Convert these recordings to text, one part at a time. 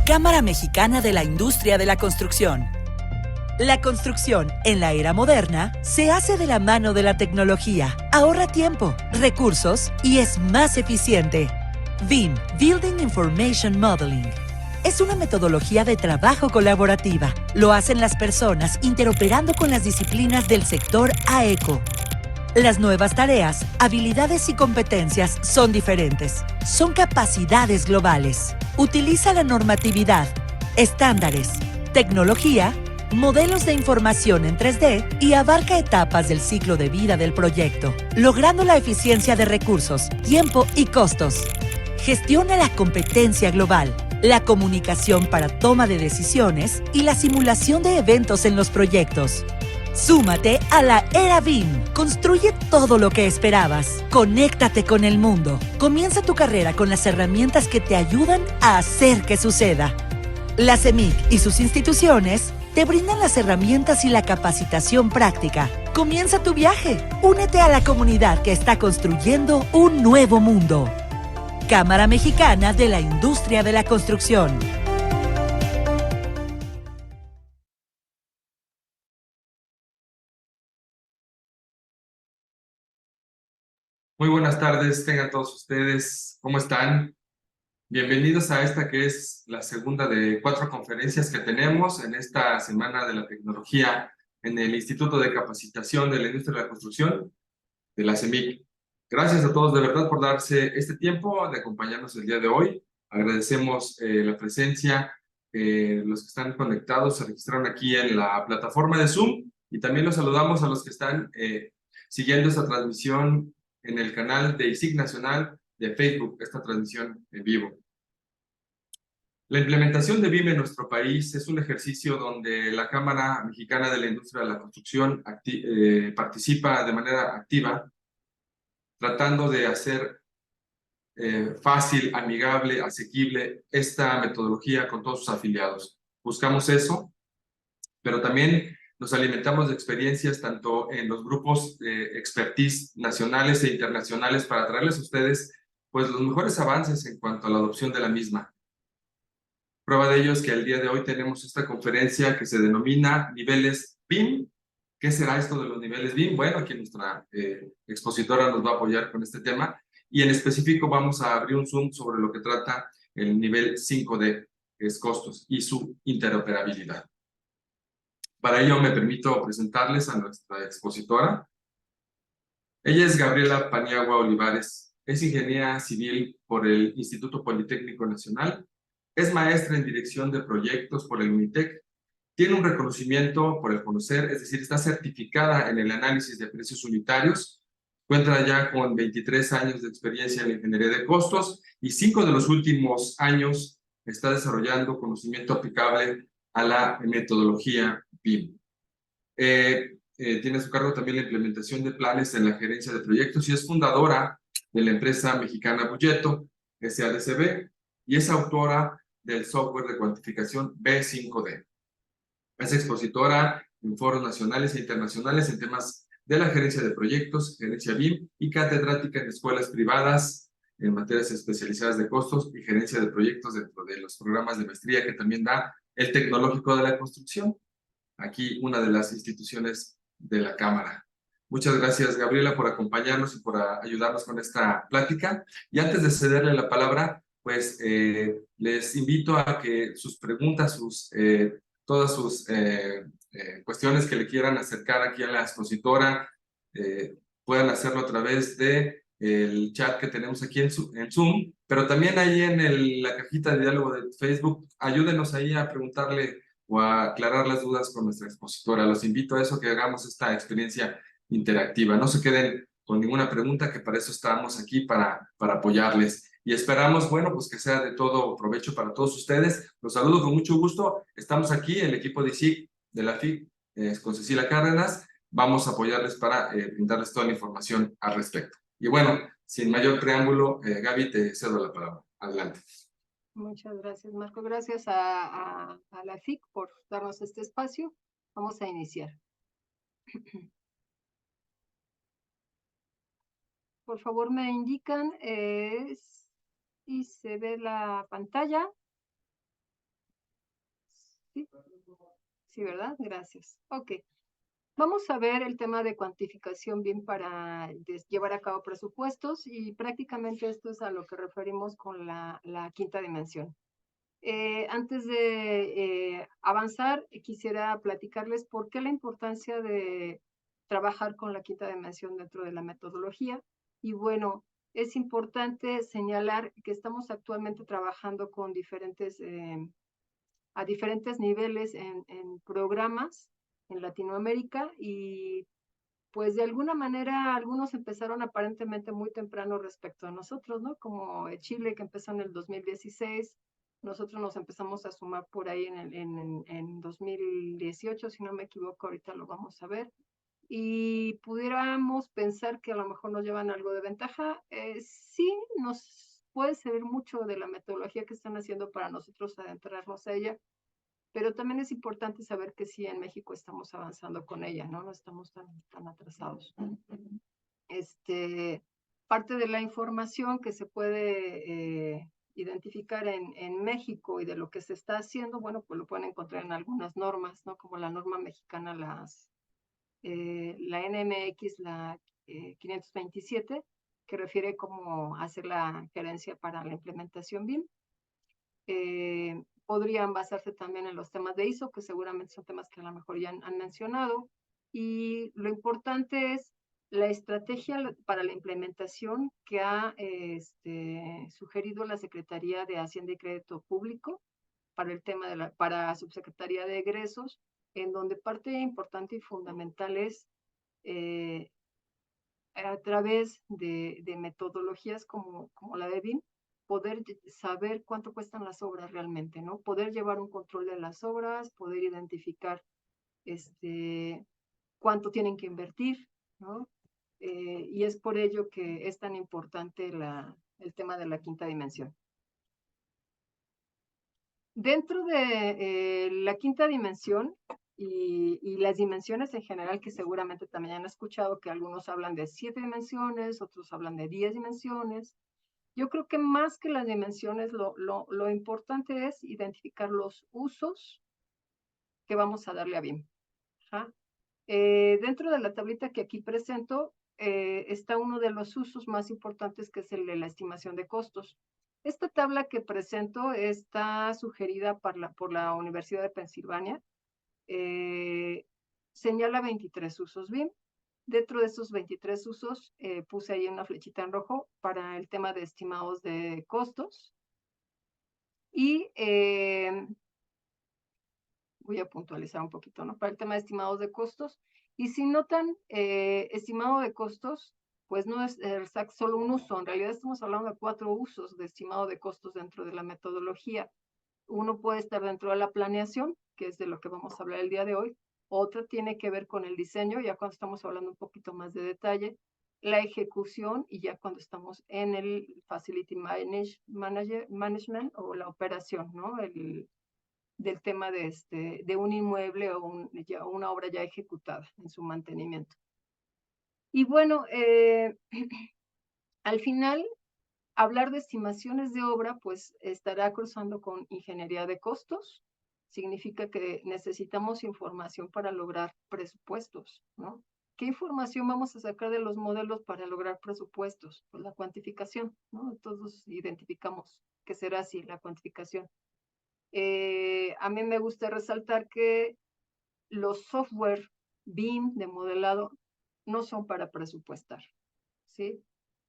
Cámara Mexicana de la Industria de la Construcción. La construcción en la era moderna se hace de la mano de la tecnología, ahorra tiempo, recursos y es más eficiente. BIM, Building Information Modeling. Es una metodología de trabajo colaborativa. Lo hacen las personas interoperando con las disciplinas del sector AECO. Las nuevas tareas, habilidades y competencias son diferentes. Son capacidades globales. Utiliza la normatividad, estándares, tecnología, modelos de información en 3D y abarca etapas del ciclo de vida del proyecto, logrando la eficiencia de recursos, tiempo y costos. Gestiona la competencia global, la comunicación para toma de decisiones y la simulación de eventos en los proyectos. Súmate a la era BIM. Construye todo lo que esperabas. Conéctate con el mundo. Comienza tu carrera con las herramientas que te ayudan a hacer que suceda. La CEMIC y sus instituciones te brindan las herramientas y la capacitación práctica. Comienza tu viaje. Únete a la comunidad que está construyendo un nuevo mundo. Cámara Mexicana de la Industria de la Construcción. Muy buenas tardes, tengan todos ustedes. ¿Cómo están? Bienvenidos a esta que es la segunda de 4 conferencias que tenemos en esta Semana de la Tecnología en el Instituto de Capacitación de la Industria de la Construcción de la CEMIC. Gracias a todos de verdad por darse este tiempo de acompañarnos el día de hoy. Agradecemos la presencia, los que están conectados, se registraron aquí en la plataforma de Zoom y también los saludamos a los que están siguiendo esta transmisión en el canal de ISIC Nacional de Facebook, esta transmisión en vivo. La implementación de BIM en nuestro país es un ejercicio donde la Cámara Mexicana de la Industria de la Construcción participa de manera activa, tratando de hacer fácil, amigable, asequible esta metodología con todos sus afiliados. Buscamos eso, pero también nos alimentamos de experiencias tanto en los grupos de expertise nacionales e internacionales para traerles a ustedes pues, los mejores avances en cuanto a la adopción de la misma. Prueba de ello es que el día de hoy tenemos esta conferencia que se denomina Niveles BIM. ¿Qué será esto de los niveles BIM? Bueno, aquí nuestra expositora nos va a apoyar con este tema y en específico vamos a abrir un Zoom sobre lo que trata el nivel 5D, que es costos y su interoperabilidad. Para ello me permito presentarles a nuestra expositora. Ella es Gabriela Paniagua Olivares, es ingeniera civil por el Instituto Politécnico Nacional, es maestra en dirección de proyectos por el UNITEC, tiene un reconocimiento por el conocer, es decir, está certificada en el análisis de precios unitarios, cuenta ya con 23 años de experiencia en la ingeniería de costos y 5 de los últimos años está desarrollando conocimiento aplicable a la metodología BIM. Tiene a su cargo también la implementación de planes en la gerencia de proyectos y es fundadora de la empresa mexicana Bulleto, SADCB, y es autora del software de cuantificación B5D. Es expositora en foros nacionales e internacionales en temas de la gerencia de proyectos, gerencia BIM y catedrática en escuelas privadas en materias especializadas de costos y gerencia de proyectos dentro de los programas de maestría que también da el Tecnológico de la Construcción, aquí una de las instituciones de la Cámara. Muchas gracias, Gabriela, por acompañarnos y por ayudarnos con esta plática. Y antes de cederle la palabra, pues les invito a que sus preguntas, todas sus cuestiones que le quieran acercar aquí a la expositora, puedan hacerlo a través de el chat que tenemos aquí en Zoom, pero también ahí en la cajita de diálogo de Facebook, ayúdenos ahí a preguntarle o a aclarar las dudas con nuestra expositora. Los invito a eso, que hagamos esta experiencia interactiva. No se queden con ninguna pregunta, que para eso estamos aquí, para apoyarles. Y esperamos, bueno, pues que sea de todo provecho para todos ustedes. Los saludo con mucho gusto. Estamos aquí, el equipo de ISIC, de la FIC, con Cecilia Cárdenas. Vamos a apoyarles para brindarles toda la información al respecto. Y bueno, sin mayor preámbulo, Gaby, te cedo la palabra. Adelante. Muchas gracias, Marco. Gracias a la FIC por darnos este espacio. Vamos a iniciar. Por favor, me indican si se ve la pantalla. Sí, sí, ¿verdad? Gracias. Ok. Vamos a ver el tema de cuantificación BIM para llevar a cabo presupuestos y prácticamente esto es a lo que referimos con la quinta dimensión. Antes de avanzar, quisiera platicarles por qué la importancia de trabajar con la quinta dimensión dentro de la metodología. Y bueno, es importante señalar que estamos actualmente trabajando con a diferentes niveles en programas en Latinoamérica y pues de alguna manera algunos empezaron aparentemente muy temprano respecto a nosotros, ¿no? Como Chile, que empezó en el 2016, nosotros nos empezamos a sumar por ahí en 2018, si no me equivoco, ahorita lo vamos a ver, y pudiéramos pensar que a lo mejor nos llevan algo de ventaja. Sí, nos puede servir mucho de la metodología que están haciendo para nosotros adentrarnos a ella, pero también es importante saber que sí, en México estamos avanzando con ella, ¿no? No estamos tan atrasados. Parte de la información que se puede identificar en México y de lo que se está haciendo, bueno, pues lo pueden encontrar en algunas normas, ¿no? Como la norma mexicana, la NMX, la 527, que refiere cómo hacer la gerencia para la implementación BIM. Podrían basarse también en los temas de ISO, que seguramente son temas que a lo mejor ya han mencionado. Y lo importante es la estrategia para la implementación que ha sugerido la Secretaría de Hacienda y Crédito Público para el tema de para Subsecretaría de Egresos, en donde parte importante y fundamental es a través de metodologías como la de BIM, poder saber cuánto cuestan las obras realmente, ¿no? Poder llevar un control de las obras, poder identificar cuánto tienen que invertir, ¿no? Y es por ello que es tan importante el tema de la quinta dimensión. Dentro de la quinta dimensión y las dimensiones en general, que seguramente también han escuchado que algunos hablan de 7 dimensiones, otros hablan de 10 dimensiones. Yo creo que más que las dimensiones, lo importante es identificar los usos que vamos a darle a BIM. Dentro de la tablita que aquí presento, está uno de los usos más importantes, que es el de la estimación de costos. Esta tabla que presento está sugerida por la Universidad de Pensilvania. Señala 23 usos BIM. Dentro de esos 23 usos, puse ahí una flechita en rojo para el tema de estimados de costos. Y voy a puntualizar un poquito, ¿no? Para el tema de estimados de costos. Y si notan, estimado de costos, pues no es solo un uso. En realidad estamos hablando de 4 usos de estimado de costos dentro de la metodología. Uno puede estar dentro de la planeación, que es de lo que vamos a hablar el día de hoy. Otra tiene que ver con el diseño, ya cuando estamos hablando un poquito más de detalle. La ejecución, y ya cuando estamos en el Facility Management o la operación, ¿no? Del tema de un inmueble o una obra ya ejecutada en su mantenimiento. Y bueno, al final, hablar de estimaciones de obra, pues estará cruzando con ingeniería de costos. Significa que necesitamos información para lograr presupuestos, ¿no? ¿Qué información vamos a sacar de los modelos para lograr presupuestos? Pues la cuantificación, ¿no? Todos identificamos que será así, la cuantificación. A mí me gusta resaltar que los software BIM de modelado no son para presupuestar, ¿sí?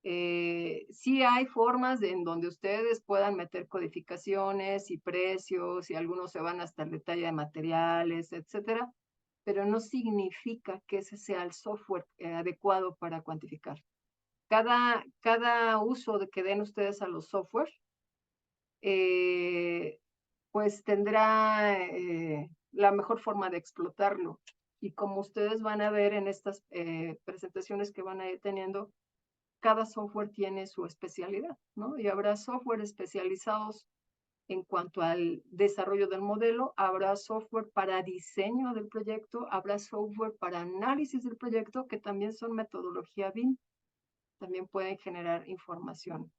Sí hay formas en donde ustedes puedan meter codificaciones y precios, y algunos se van hasta el detalle de materiales, etcétera, pero no significa que ese sea el software adecuado para cuantificar. Cada uso que den ustedes a los software, pues tendrá la mejor forma de explotarlo. Y como ustedes van a ver en estas presentaciones que van a ir teniendo, cada software tiene su especialidad, ¿no? Y habrá software especializados en cuanto al desarrollo del modelo, habrá software para diseño del proyecto, habrá software para análisis del proyecto, que también son metodología BIM, también pueden generar información.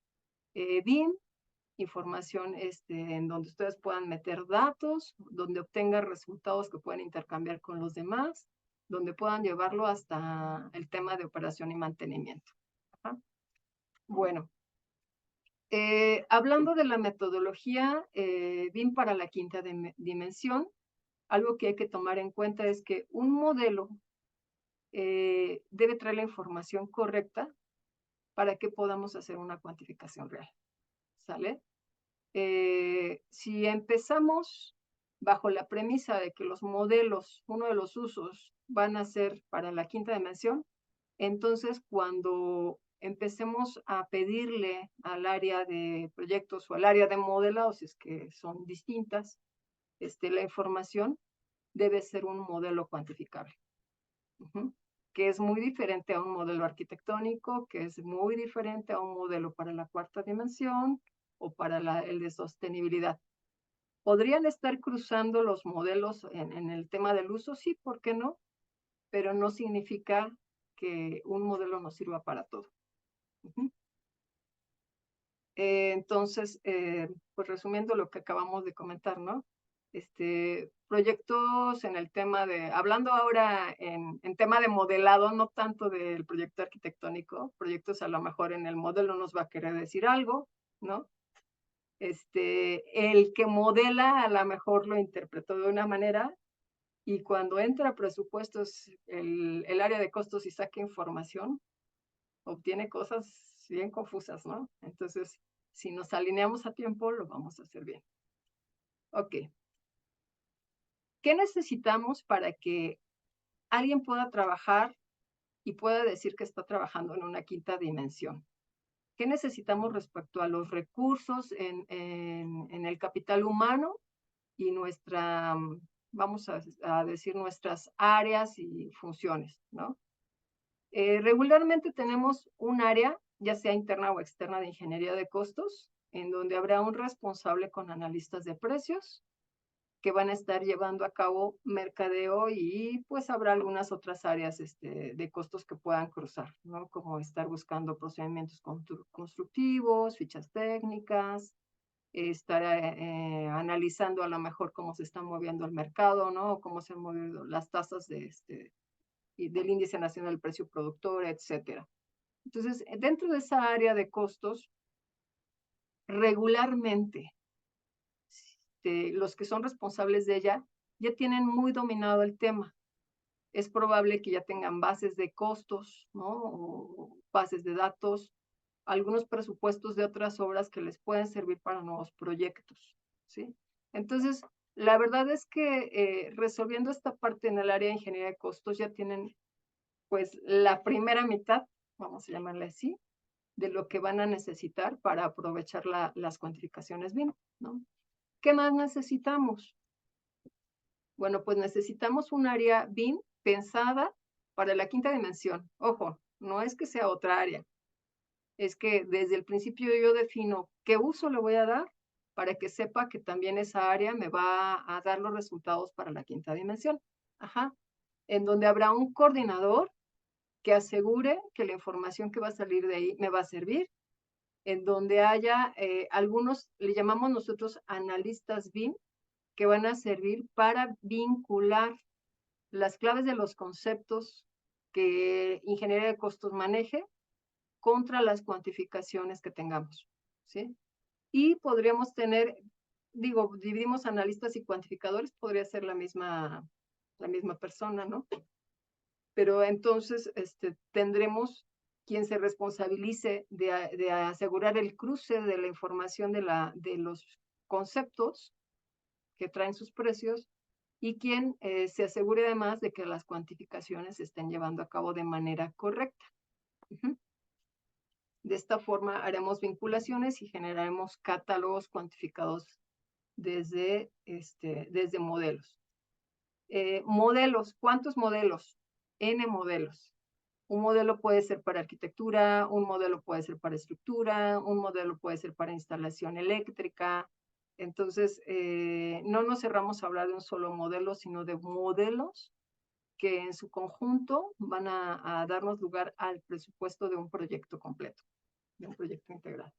BIM información en donde ustedes puedan meter datos, donde obtengan resultados que pueden intercambiar con los demás, donde puedan llevarlo hasta el tema de operación y mantenimiento. Ajá. Bueno, hablando de la metodología BIM para la quinta dimensión, algo que hay que tomar en cuenta es que un modelo debe traer la información correcta para que podamos hacer una cuantificación real. ¿Sale? Si empezamos bajo la premisa de que los modelos, uno de los usos, van a ser para la quinta dimensión, entonces cuando empecemos a pedirle al área de proyectos o al área de modelado, si es que son distintas, la información debe ser un modelo cuantificable. Que es muy diferente a un modelo arquitectónico, que es muy diferente a un modelo para la cuarta dimensión o para el de sostenibilidad. ¿Podrían estar cruzando los modelos en el tema del uso? Sí, ¿por qué no? Pero no significa que un modelo nos sirva para todo. Entonces, pues resumiendo lo que acabamos de comentar, ¿no? Proyectos en el tema hablando ahora en tema de modelado, no tanto del proyecto arquitectónico, proyectos a lo mejor en el modelo nos va a querer decir algo, ¿no? El que modela a lo mejor lo interpretó de una manera y cuando entra a presupuestos el área de costos y saca información, obtiene cosas bien confusas, ¿no? Entonces, si nos alineamos a tiempo, lo vamos a hacer bien. Ok. ¿Qué necesitamos para que alguien pueda trabajar y pueda decir que está trabajando en una quinta dimensión? ¿Qué necesitamos respecto a los recursos en el capital humano y vamos a decir, nuestras áreas y funciones, ¿no? Regularmente tenemos un área, ya sea interna o externa, de ingeniería de costos, en donde habrá un responsable con analistas de precios que van a estar llevando a cabo mercadeo y pues habrá algunas otras áreas de costos que puedan cruzar, ¿no? Como estar buscando procedimientos constructivos, fichas técnicas, estar analizando a lo mejor cómo se está moviendo el mercado, ¿no? Cómo se han movido las tasas del índice nacional del precio productor, etcétera. Entonces, dentro de esa área de costos, regularmente, los que son responsables de ella ya tienen muy dominado el tema. Es probable que ya tengan bases de costos, ¿no? O bases de datos, algunos presupuestos de otras obras que les pueden servir para nuevos proyectos, ¿sí? Entonces, la verdad es que resolviendo esta parte en el área de ingeniería de costos ya tienen pues la primera mitad, vamos a llamarle así, de lo que van a necesitar para aprovechar las cuantificaciones bien, ¿no? ¿Qué más necesitamos? Bueno, pues necesitamos un área BIM pensada para la quinta dimensión. Ojo, no es que sea otra área, es que desde el principio yo defino qué uso le voy a dar para que sepa que también esa área me va a dar los resultados para la quinta dimensión. Ajá. En donde habrá un coordinador que asegure que la información que va a salir de ahí me va a servir, en donde haya algunos, le llamamos nosotros analistas BIM, que van a servir para vincular las claves de los conceptos que ingeniería de costos maneje contra las cuantificaciones que tengamos, ¿sí? Y podríamos tener, dividimos analistas y cuantificadores, podría ser la misma persona, ¿no? Pero entonces tendremos quien se responsabilice de asegurar el cruce de la información de los conceptos que traen sus precios y quien se asegure además de que las cuantificaciones se estén llevando a cabo de manera correcta. De esta forma haremos vinculaciones y generaremos catálogos cuantificados desde modelos. Modelos, ¿cuántos modelos? N modelos. Un modelo puede ser para arquitectura, un modelo puede ser para estructura, un modelo puede ser para instalación eléctrica. Entonces, no nos cerramos a hablar de un solo modelo, sino de modelos que en su conjunto van a darnos lugar al presupuesto de un proyecto completo, de un proyecto integral.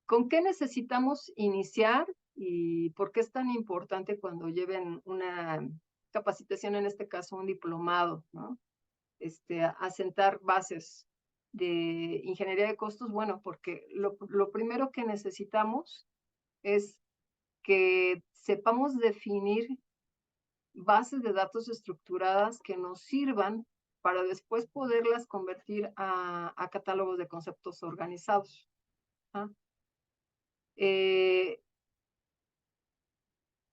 ¿Con qué necesitamos iniciar y por qué es tan importante cuando lleven una capacitación, en este caso un diplomado, ¿no? A sentar bases de ingeniería de costos? Bueno, porque lo primero que necesitamos es que sepamos definir bases de datos estructuradas que nos sirvan para después poderlas convertir a catálogos de conceptos organizados. ¿Ah?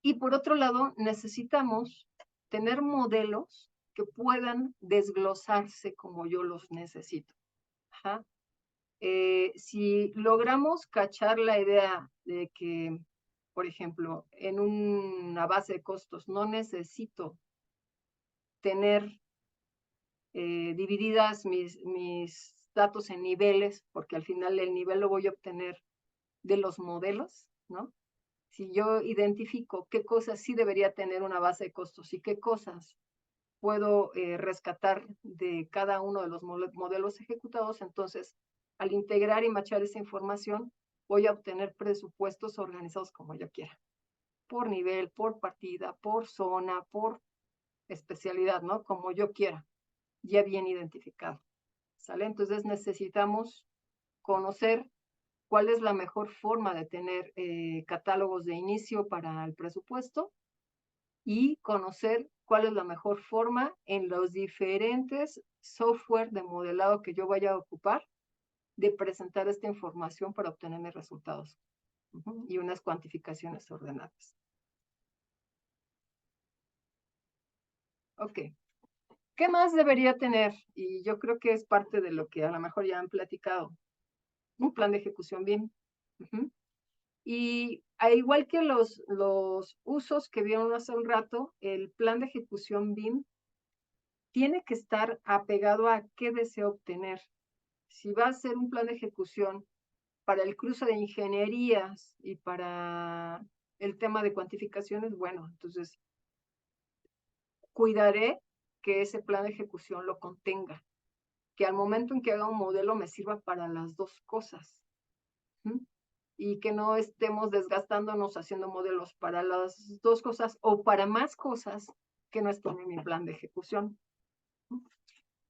Y por otro lado, necesitamos tener modelos que puedan desglosarse como yo los necesito. Ajá. Si logramos cachar la idea de que, por ejemplo, en una base de costos no necesito tener divididas mis datos en niveles, porque al final el nivel lo voy a obtener de los modelos, ¿no? Si yo identifico qué cosas sí debería tener una base de costos y qué cosas puedo rescatar de cada uno de los modelos ejecutados, entonces al integrar y machar esa información, voy a obtener presupuestos organizados como yo quiera, por nivel, por partida, por zona, por especialidad, ¿no? Como yo quiera, ya bien identificado, ¿sale? Entonces necesitamos conocer cuál es la mejor forma de tener catálogos de inicio para el presupuesto y conocer cuál es la mejor forma en los diferentes software de modelado que yo vaya a ocupar de presentar esta información para obtener mis resultados y unas cuantificaciones ordenadas. Ok. ¿Qué más debería tener? Y yo creo que es parte de lo que a lo mejor ya han platicado. Un plan de ejecución BIM. Y al igual que los usos que vieron hace un rato, el plan de ejecución BIM tiene que estar apegado a qué deseo obtener. Si va a ser un plan de ejecución para el cruce de ingenierías y para el tema de cuantificaciones, bueno, entonces cuidaré que ese plan de ejecución lo contenga, que al momento en que haga un modelo me sirva para las dos cosas. Y que no estemos desgastándonos haciendo modelos para las dos cosas o para más cosas que no están en mi plan de ejecución.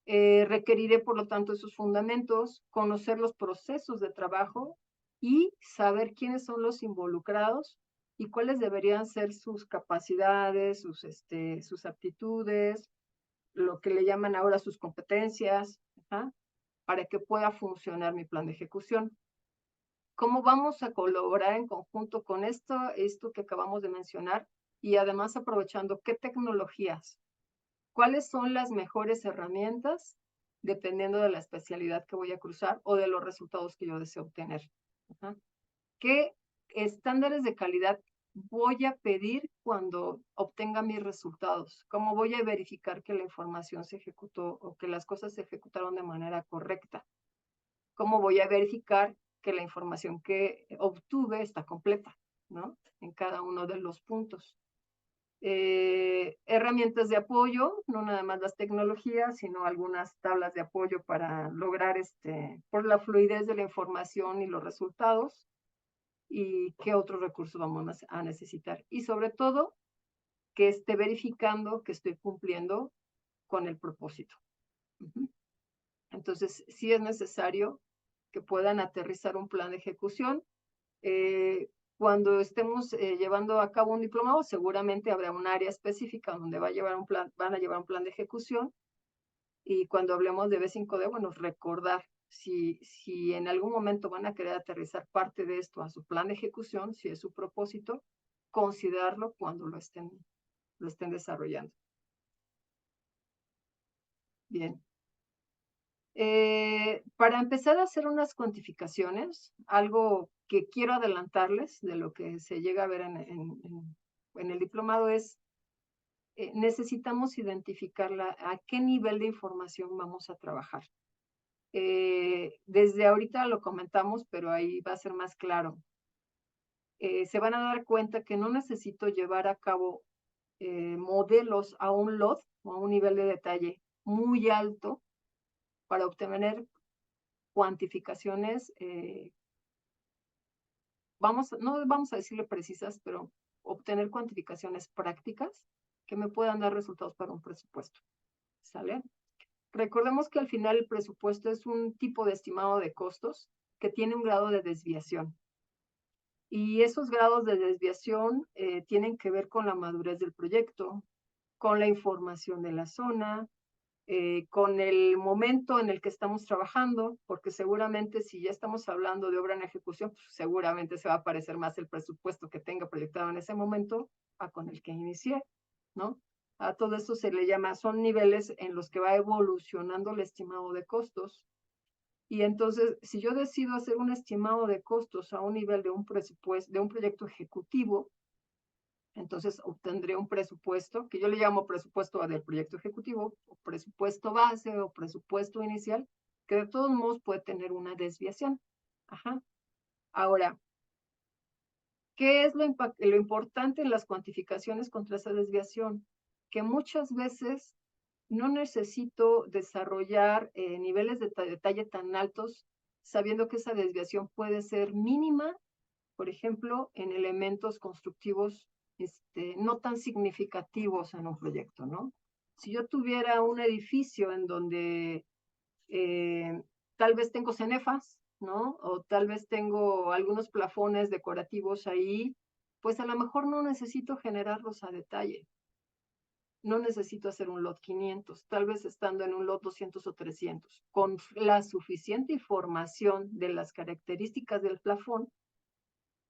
Requeriré, por lo tanto, esos fundamentos, conocer los procesos de trabajo y saber quiénes son los involucrados y cuáles deberían ser sus capacidades, sus aptitudes, lo que le llaman ahora sus competencias, para que pueda funcionar mi plan de ejecución. ¿Cómo vamos a colaborar en conjunto con esto que acabamos de mencionar? Y además aprovechando qué tecnologías, cuáles son las mejores herramientas, dependiendo de la especialidad que voy a cruzar o de los resultados que yo deseo obtener. ¿Qué estándares de calidad voy a pedir cuando obtenga mis resultados? ¿Cómo voy a verificar que la información se ejecutó o que las cosas se ejecutaron de manera correcta? ¿Cómo voy a verificar que la información que obtuve está completa, ¿no? En cada uno de los puntos. Herramientas de apoyo, no nada más las tecnologías, sino algunas tablas de apoyo para lograr por la fluidez de la información y los resultados, y qué otros recursos vamos a necesitar. Y sobre todo, que esté verificando que estoy cumpliendo con el propósito. Entonces, sí es necesario que puedan aterrizar un plan de ejecución. Cuando estemos llevando a cabo un diplomado, seguramente habrá un área específica donde van a llevar un plan de ejecución. Y cuando hablemos de B5D, bueno, recordar si en algún momento van a querer aterrizar parte de esto a su plan de ejecución, si es su propósito, considerarlo cuando lo estén desarrollando. Bien. Para empezar a hacer unas cuantificaciones, algo que quiero adelantarles de lo que se llega a ver en el diplomado es, necesitamos identificar a qué nivel de información vamos a trabajar. Desde ahorita lo comentamos, pero ahí va a ser más claro. Se van a dar cuenta que no necesito llevar a cabo modelos a un LOD o a un nivel de detalle muy alto para obtener cuantificaciones no vamos a decirle precisas, pero obtener cuantificaciones prácticas que me puedan dar resultados para un presupuesto. ¿Sale? Recordemos que al final el presupuesto es un tipo de estimado de costos que tiene un grado de desviación. Y esos grados de desviación tienen que ver con la madurez del proyecto, con la información de la zona, con el momento en el que estamos trabajando, porque seguramente si ya estamos hablando de obra en ejecución, pues seguramente se va a parecer más el presupuesto que tenga proyectado en ese momento a con el que inicié, ¿no? A todo esto se le llama, son niveles en los que va evolucionando el estimado de costos. Y entonces, si yo decido hacer un estimado de costos a un nivel de un presupuesto, de un proyecto ejecutivo, entonces obtendré un presupuesto, que yo le llamo presupuesto del proyecto ejecutivo, o presupuesto base, o presupuesto inicial, que de todos modos puede tener una desviación. Ajá. Ahora, ¿qué es lo importante en las cuantificaciones contra esa desviación? Que muchas veces no necesito desarrollar niveles de detalle tan altos, sabiendo que esa desviación puede ser mínima, por ejemplo, en elementos constructivos no tan significativos en un proyecto, ¿no? Si yo tuviera un edificio en donde tal vez tengo cenefas, ¿no? O tal vez tengo algunos plafones decorativos ahí, pues a lo mejor no necesito generarlos a detalle. No necesito hacer un lot 500, tal vez estando en un lot 200 o 300. Con la suficiente información de las características del plafón,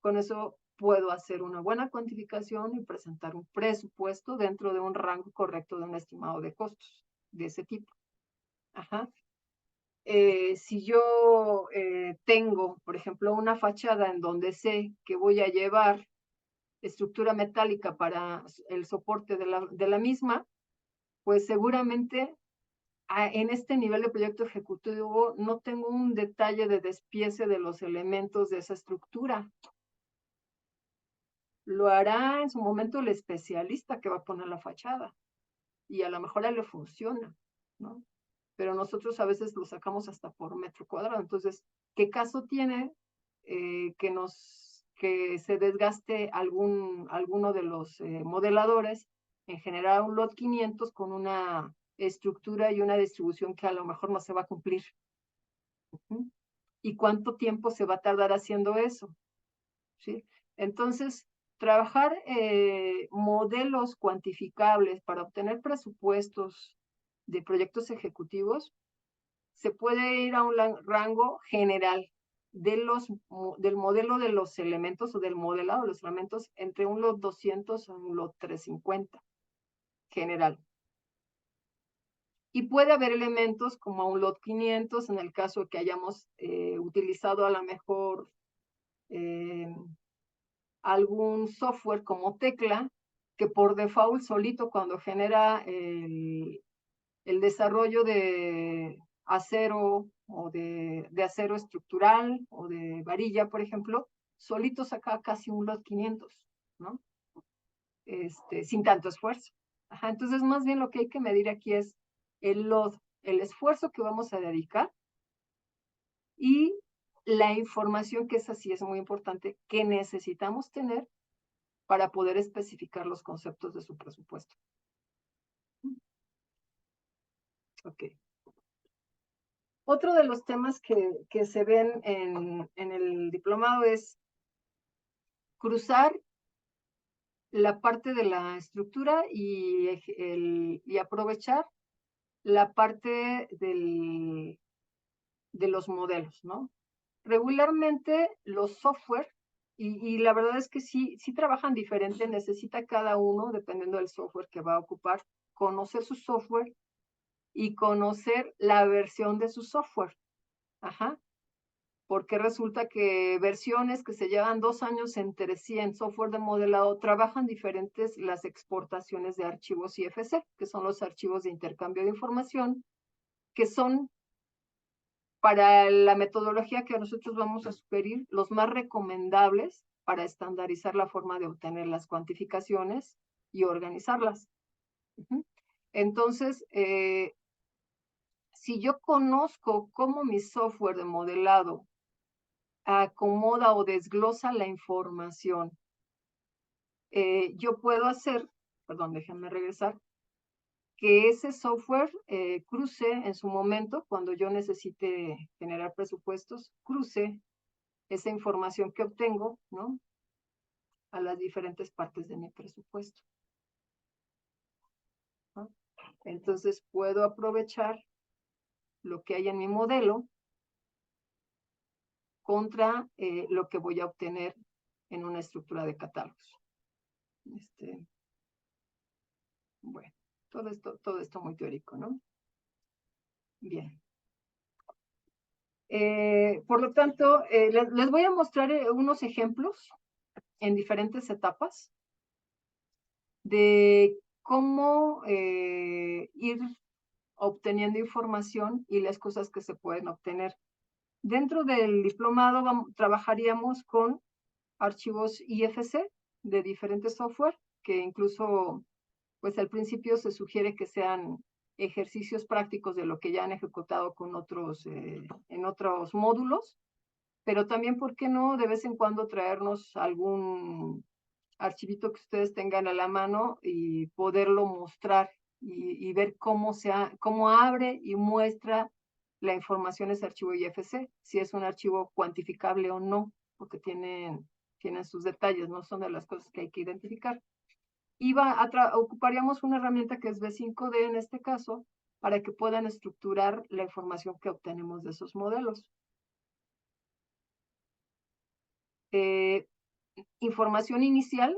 con eso puedo hacer una buena cuantificación y presentar un presupuesto dentro de un rango correcto de un estimado de costos de ese tipo. Ajá. Si yo tengo, por ejemplo, una fachada en donde sé que voy a llevar estructura metálica para el soporte de la misma, pues seguramente en este nivel de proyecto ejecutivo no tengo un detalle de despiece de los elementos de esa estructura. Lo hará en su momento el especialista que va a poner la fachada y a lo mejor a él le funciona, ¿no? Pero nosotros a veces lo sacamos hasta por metro cuadrado. Entonces, ¿qué caso tiene que se desgaste alguno de los modeladores en generar un lot 500 con una estructura y una distribución que a lo mejor no se va a cumplir? ¿Y cuánto tiempo se va a tardar haciendo eso? ¿Sí? Entonces, trabajar modelos cuantificables para obtener presupuestos de proyectos ejecutivos, se puede ir a un rango general del modelo de los elementos o del modelado de los elementos entre un lot 200 a un lot 350 general. Y puede haber elementos como un lot 500 en el caso que hayamos utilizado a lo mejor algún software como Tecla, que por default solito cuando genera el desarrollo de acero o de acero estructural o de varilla, por ejemplo, solito saca casi un lot 500, ¿no? Sin tanto esfuerzo. Ajá, entonces, más bien lo que hay que medir aquí es el load, el esfuerzo que vamos a dedicar y la información, que esa sí es muy importante, que necesitamos tener para poder especificar los conceptos de su presupuesto. Ok. Otro de los temas que se ven en el diplomado es cruzar la parte de la estructura y aprovechar la parte de los modelos, ¿no? Regularmente los software, y la verdad es que sí trabajan diferente, necesita cada uno, dependiendo del software que va a ocupar, conocer su software y conocer la versión de su software. Ajá. Porque resulta que versiones que se llevan 2 años entre sí en software de modelado trabajan diferentes las exportaciones de archivos IFC, que son los archivos de intercambio de información, que son para la metodología que nosotros vamos a sugerir los más recomendables para estandarizar la forma de obtener las cuantificaciones y organizarlas. Entonces, si yo conozco cómo mi software de modelado acomoda o desglosa la información. Yo puedo hacer, perdón, déjenme regresar, que ese software cruce en su momento, cuando yo necesite generar presupuestos, cruce esa información que obtengo, ¿no?, a las diferentes partes de mi presupuesto, ¿no? Entonces puedo aprovechar lo que hay en mi modelo contra lo que voy a obtener en una estructura de catálogos. Bueno, todo esto muy teórico, ¿no? Bien. Por lo tanto, les voy a mostrar unos ejemplos en diferentes etapas de cómo ir obteniendo información y las cosas que se pueden obtener. Dentro del diplomado trabajaríamos con archivos IFC de diferentes software, que incluso, pues al principio se sugiere que sean ejercicios prácticos de lo que ya han ejecutado con otros, en otros módulos, pero también, ¿por qué no?, de vez en cuando traernos algún archivito que ustedes tengan a la mano y poderlo mostrar y ver cómo abre y muestra la información ese archivo IFC, si es un archivo cuantificable o no, porque tienen sus detalles, no son de las cosas que hay que identificar. Y ocuparíamos una herramienta que es B5D en este caso, para que puedan estructurar la información que obtenemos de esos modelos. Información inicial,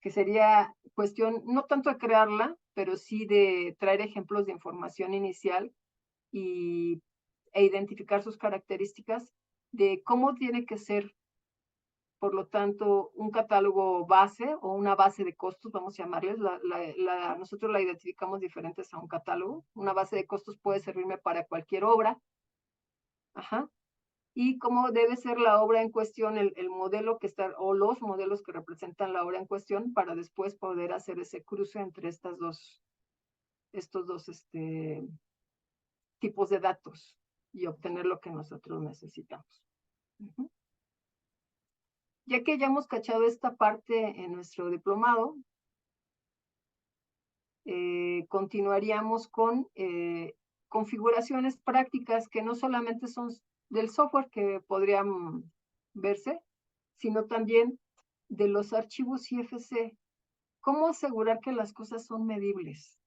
que sería cuestión no tanto de crearla, pero sí de traer ejemplos de información inicial e identificar sus características de cómo tiene que ser, por lo tanto, un catálogo base o una base de costos, vamos a llamarles. Nosotros la identificamos diferentes a un catálogo. Una base de costos puede servirme para cualquier obra. Ajá. Y cómo debe ser la obra en cuestión, el modelo que está, o los modelos que representan la obra en cuestión, para después poder hacer ese cruce entre estos dos tipos de datos y obtener lo que nosotros necesitamos. Ya que hayamos cachado esta parte en nuestro diplomado, continuaríamos con configuraciones prácticas que no solamente son del software que podrían verse, sino también de los archivos IFC. ¿Cómo asegurar que las cosas son medibles?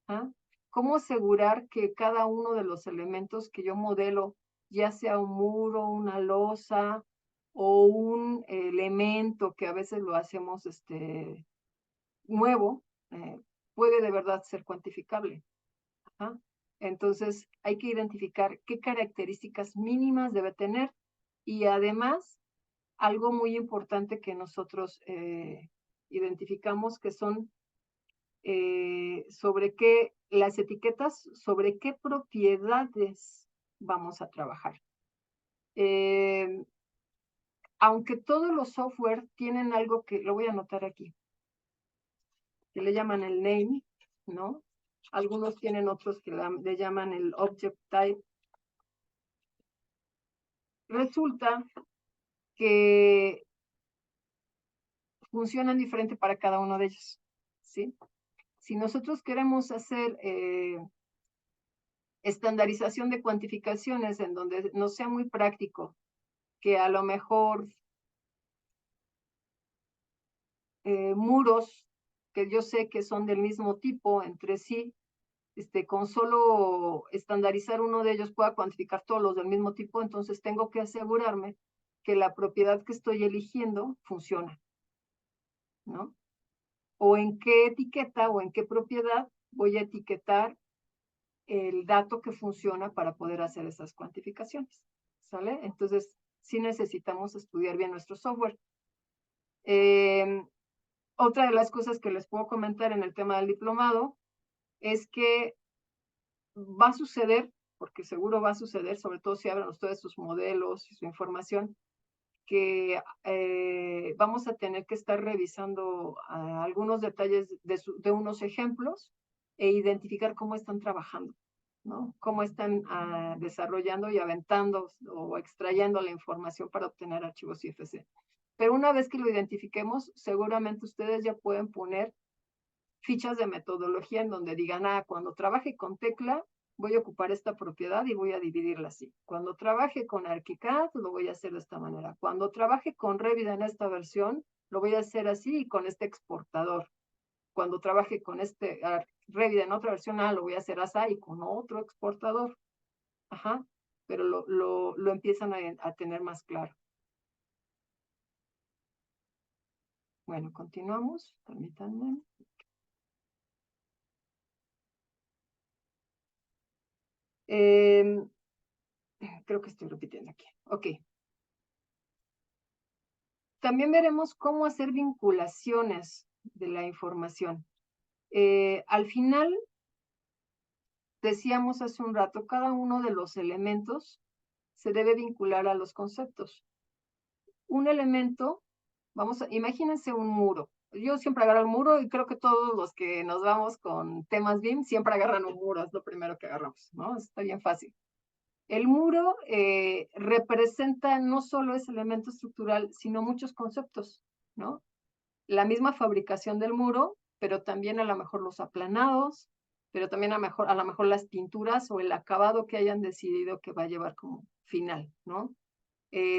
¿Ah? ¿Cómo asegurar que cada uno de los elementos que yo modelo, ya sea un muro, una losa o un elemento que a veces lo hacemos nuevo, puede de verdad ser cuantificable? ¿Ah? Entonces, hay que identificar qué características mínimas debe tener y además, algo muy importante que nosotros identificamos, que son las etiquetas, sobre qué propiedades vamos a trabajar. Aunque todos los software tienen algo que, lo voy a anotar aquí, que le llaman el name, ¿no? Algunos tienen otros que le llaman el object type. Resulta que funcionan diferente para cada uno de ellos, ¿sí? Si nosotros queremos hacer estandarización de cuantificaciones en donde no sea muy práctico, que a lo mejor muros que yo sé que son del mismo tipo entre sí, con solo estandarizar uno de ellos pueda cuantificar todos los del mismo tipo, entonces tengo que asegurarme que la propiedad que estoy eligiendo funciona, ¿no? O en qué etiqueta o en qué propiedad voy a etiquetar el dato que funciona para poder hacer esas cuantificaciones, ¿sale? Entonces, sí necesitamos estudiar bien nuestro software. Otra de las cosas que les puedo comentar en el tema del diplomado es que va a suceder, porque seguro va a suceder, sobre todo si abren ustedes sus modelos y su información, que vamos a tener que estar revisando algunos detalles de unos ejemplos e identificar cómo están trabajando. ¿no? Cómo están desarrollando y aventando o extrayendo la información para obtener archivos IFC. Pero una vez que lo identifiquemos, seguramente ustedes ya pueden poner fichas de metodología en donde digan, cuando trabaje con tecla, voy a ocupar esta propiedad y voy a dividirla así. Cuando trabaje con ArchiCAD, lo voy a hacer de esta manera. Cuando trabaje con Revit en esta versión, lo voy a hacer así y con este exportador. Cuando trabaje con este Revit en otra versión, lo voy a hacer así y con otro exportador. Ajá, pero lo empiezan a tener más claro. Bueno, continuamos. Permítanme. Creo que estoy repitiendo aquí. Ok. También veremos cómo hacer vinculaciones de la información. Al final, decíamos hace un rato, cada uno de los elementos se debe vincular a los conceptos. Un elemento, imagínense un muro. Yo siempre agarro el muro y creo que todos los que nos vamos con temas BIM siempre agarran un muro, es lo primero que agarramos, ¿no? Está bien fácil. El muro representa no solo ese elemento estructural, sino muchos conceptos, ¿no? La misma fabricación del muro, pero también a lo mejor los aplanados, pero también a lo mejor las pinturas o el acabado que hayan decidido que va a llevar como final, ¿no?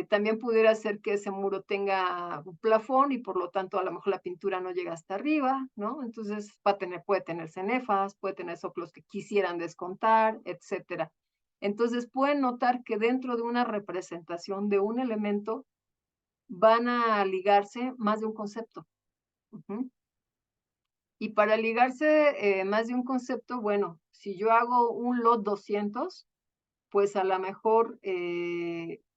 También pudiera ser que ese muro tenga un plafón y por lo tanto a lo mejor la pintura no llega hasta arriba, ¿no? Entonces puede tener cenefas, puede tener soplos que quisieran descontar, etcétera. Entonces pueden notar que dentro de una representación de un elemento van a ligarse más de un concepto. Y para ligarse más de un concepto, bueno, si yo hago un lot 200, pues a lo mejor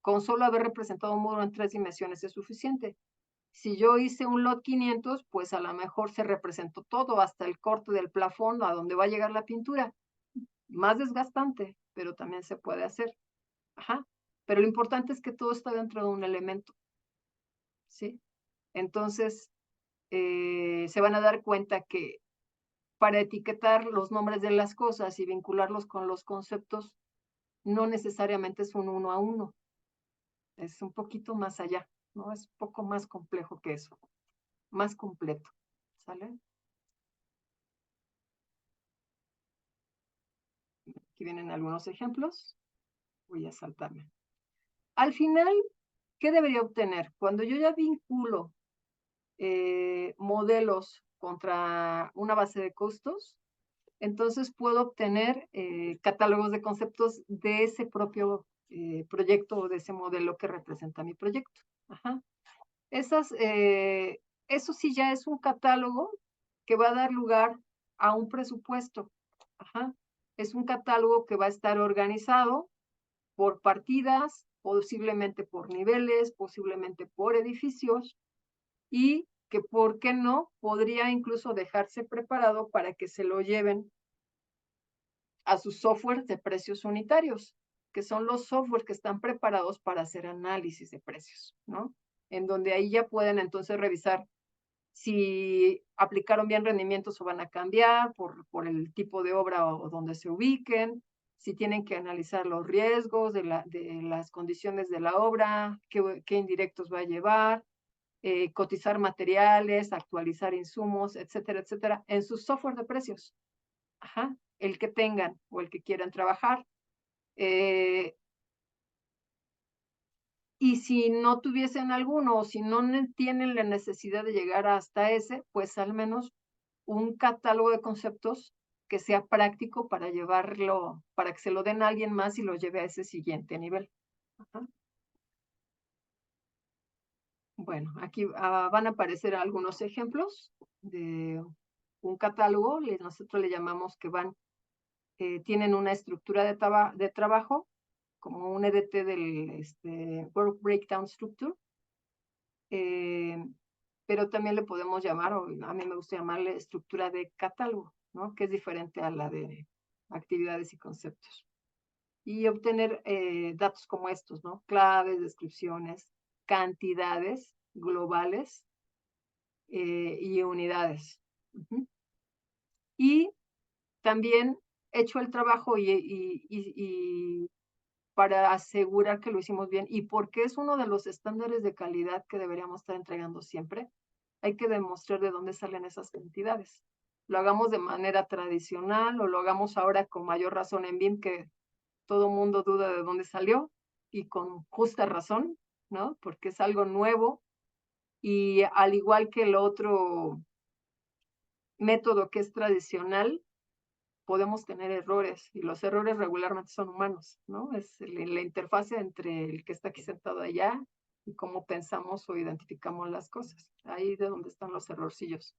con solo haber representado un muro en 3 dimensiones es suficiente. Si yo hice un lot 500, pues a lo mejor se representó todo, hasta el corte del plafón, a donde va a llegar la pintura. Más desgastante, pero también se puede hacer. Ajá. Pero lo importante es que todo está dentro de un elemento. ¿Sí? Entonces, se van a dar cuenta que para etiquetar los nombres de las cosas y vincularlos con los conceptos, no necesariamente es un 1 a 1. Es un poquito más allá, ¿no? Es un poco más complejo que eso. Más completo. ¿Sale? Aquí vienen algunos ejemplos. Voy a saltarme. Al final, ¿qué debería obtener? Cuando yo ya vinculo modelos contra una base de costos, entonces puedo obtener catálogos de conceptos de ese propio proyecto o de ese modelo que representa mi proyecto. Ajá. Eso sí ya es un catálogo que va a dar lugar a un presupuesto. Ajá. Es un catálogo que va a estar organizado por partidas, posiblemente por niveles, posiblemente por edificios, y que, ¿por qué no? Podría incluso dejarse preparado para que se lo lleven a sus softwares de precios unitarios, que son los softwares que están preparados para hacer análisis de precios, ¿no? En donde ahí ya pueden entonces revisar si aplicaron bien rendimientos o van a cambiar por el tipo de obra o donde se ubiquen, si tienen que analizar los riesgos de las condiciones de la obra, qué indirectos va a llevar, cotizar materiales, actualizar insumos, etcétera, etcétera, en su software de precios. Ajá, el que tengan o el que quieran trabajar. Y si no tuviesen alguno o si no tienen la necesidad de llegar hasta ese, pues al menos un catálogo de conceptos que sea práctico para llevarlo, para que se lo den a alguien más y lo lleve a ese siguiente nivel. Ajá. Bueno, aquí van a aparecer algunos ejemplos de un catálogo. Nosotros le llamamos que tienen una estructura de trabajo, como un EDT del Work Breakdown Structure. Pero también le podemos llamar, o a mí me gusta llamarle estructura de catálogo, ¿no? Que es diferente a la de actividades y conceptos. Y obtener datos como estos, ¿no? Claves, descripciones, cantidades globales y unidades. Y también hecho el trabajo y para asegurar que lo hicimos bien, y porque es uno de los estándares de calidad que deberíamos estar entregando siempre, hay que demostrar de dónde salen esas cantidades. Lo hagamos de manera tradicional o lo hagamos ahora con mayor razón en BIM, que todo mundo duda de dónde salió, y con justa razón, ¿no? Porque es algo nuevo, y al igual que el otro método que es tradicional, podemos tener errores, y los errores regularmente son humanos, ¿no? Es la interfase entre el que está aquí sentado allá y cómo pensamos o identificamos las cosas. Ahí de donde están los errorcillos.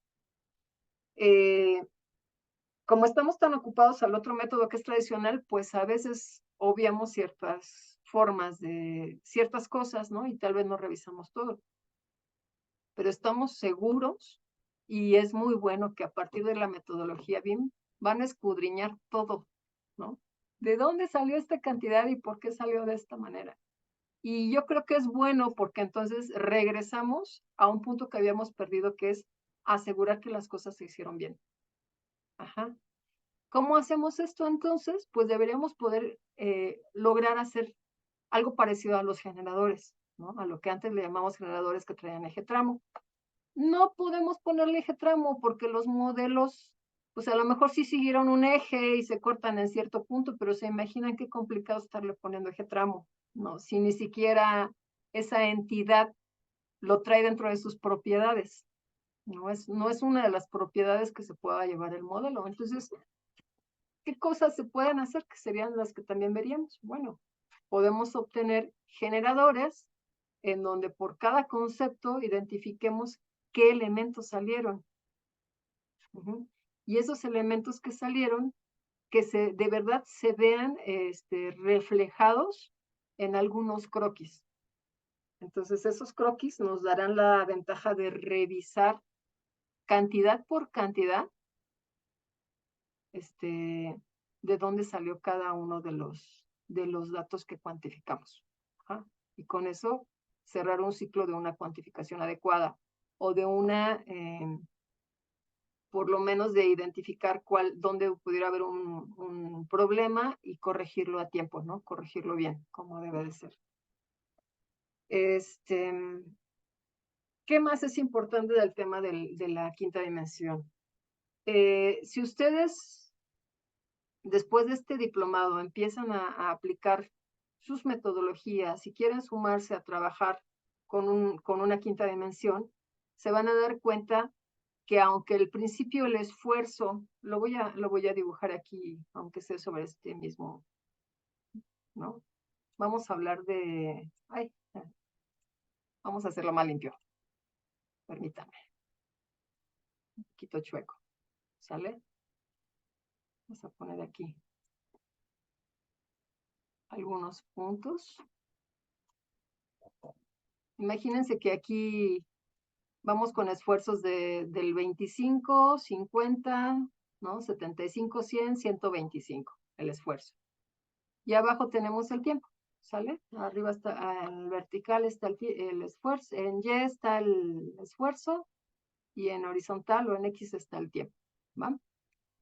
Como estamos tan ocupados al otro método que es tradicional, pues a veces obviamos ciertas formas de ciertas cosas, ¿no? Y tal vez no revisamos todo. Pero estamos seguros, y es muy bueno que a partir de la metodología BIM van a escudriñar todo, ¿no? ¿De dónde salió esta cantidad y por qué salió de esta manera? Y yo creo que es bueno porque entonces regresamos a un punto que habíamos perdido, que es asegurar que las cosas se hicieron bien. Ajá. ¿Cómo hacemos esto entonces? Pues deberíamos poder lograr hacer algo parecido a los generadores, ¿no? A lo que antes le llamamos generadores que traían eje tramo. No podemos ponerle eje tramo porque los modelos, pues a lo mejor sí siguieron un eje y se cortan en cierto punto, pero se imaginan qué complicado estarle poniendo eje tramo, ¿no? Si ni siquiera esa entidad lo trae dentro de sus propiedades. No es una de las propiedades que se pueda llevar el modelo. Entonces, ¿qué cosas se pueden hacer que serían las que también veríamos? Bueno, podemos obtener generadores en donde por cada concepto identifiquemos qué elementos salieron. Y esos elementos que salieron, que de verdad se vean reflejados en algunos croquis. Entonces, esos croquis nos darán la ventaja de revisar cantidad por cantidad de dónde salió cada uno de los datos que cuantificamos. Ajá. Y con eso cerrar un ciclo de una cuantificación adecuada o de una, por lo menos de identificar dónde pudiera haber un problema y corregirlo a tiempo, ¿no? Corregirlo bien, como debe de ser. ¿Qué más es importante del tema de la quinta dimensión? Si ustedes después de este diplomado empiezan a aplicar sus metodologías y quieren sumarse a trabajar con una quinta dimensión, se van a dar cuenta que aunque al principio el esfuerzo, lo voy a dibujar aquí, aunque sea sobre este mismo, ¿no? Vamos a hablar de, vamos a hacerlo más limpio. Permítame. Un poquito chueco. ¿Sale? Vamos a poner aquí algunos puntos. Imagínense que aquí vamos con esfuerzos del 25, 50, ¿no? 75, 100, 125, el esfuerzo. Y abajo tenemos el tiempo, ¿sale? Arriba está, en vertical está el esfuerzo, en Y está el esfuerzo, y en horizontal o en X está el tiempo, ¿va?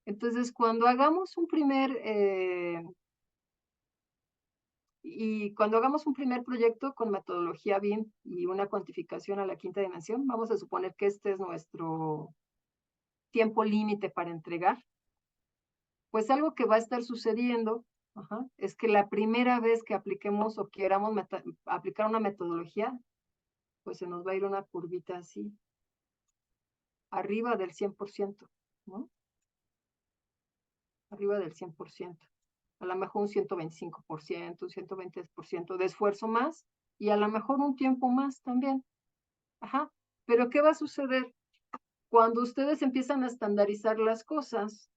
Entonces, cuando hagamos un primer proyecto con metodología BIM y una cuantificación a la quinta dimensión, vamos a suponer que este es nuestro tiempo límite para entregar. Pues algo que va a estar sucediendo es que la primera vez que apliquemos o queramos aplicar una metodología, pues se nos va a ir una curvita así, arriba del 100%, ¿no? Arriba del 100%. A lo mejor un 125%, un 120% de esfuerzo más, y a lo mejor un tiempo más también. Ajá. Pero ¿qué va a suceder? Cuando ustedes empiezan a estandarizar las cosas,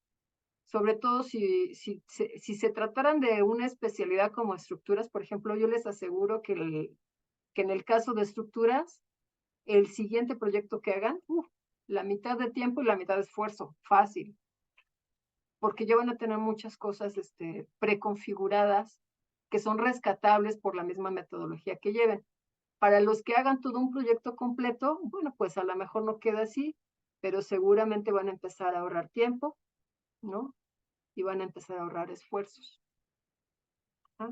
sobre todo si se trataran de una especialidad como estructuras, por ejemplo, yo les aseguro que en el caso de estructuras, el siguiente proyecto que hagan, la mitad de tiempo y la mitad de esfuerzo, fácil. Porque ya van a tener muchas cosas preconfiguradas que son rescatables por la misma metodología que lleven. Para los que hagan todo un proyecto completo, bueno, pues a lo mejor no queda así, pero seguramente van a empezar a ahorrar tiempo, ¿no? y van a empezar a ahorrar esfuerzos. ¿Ah?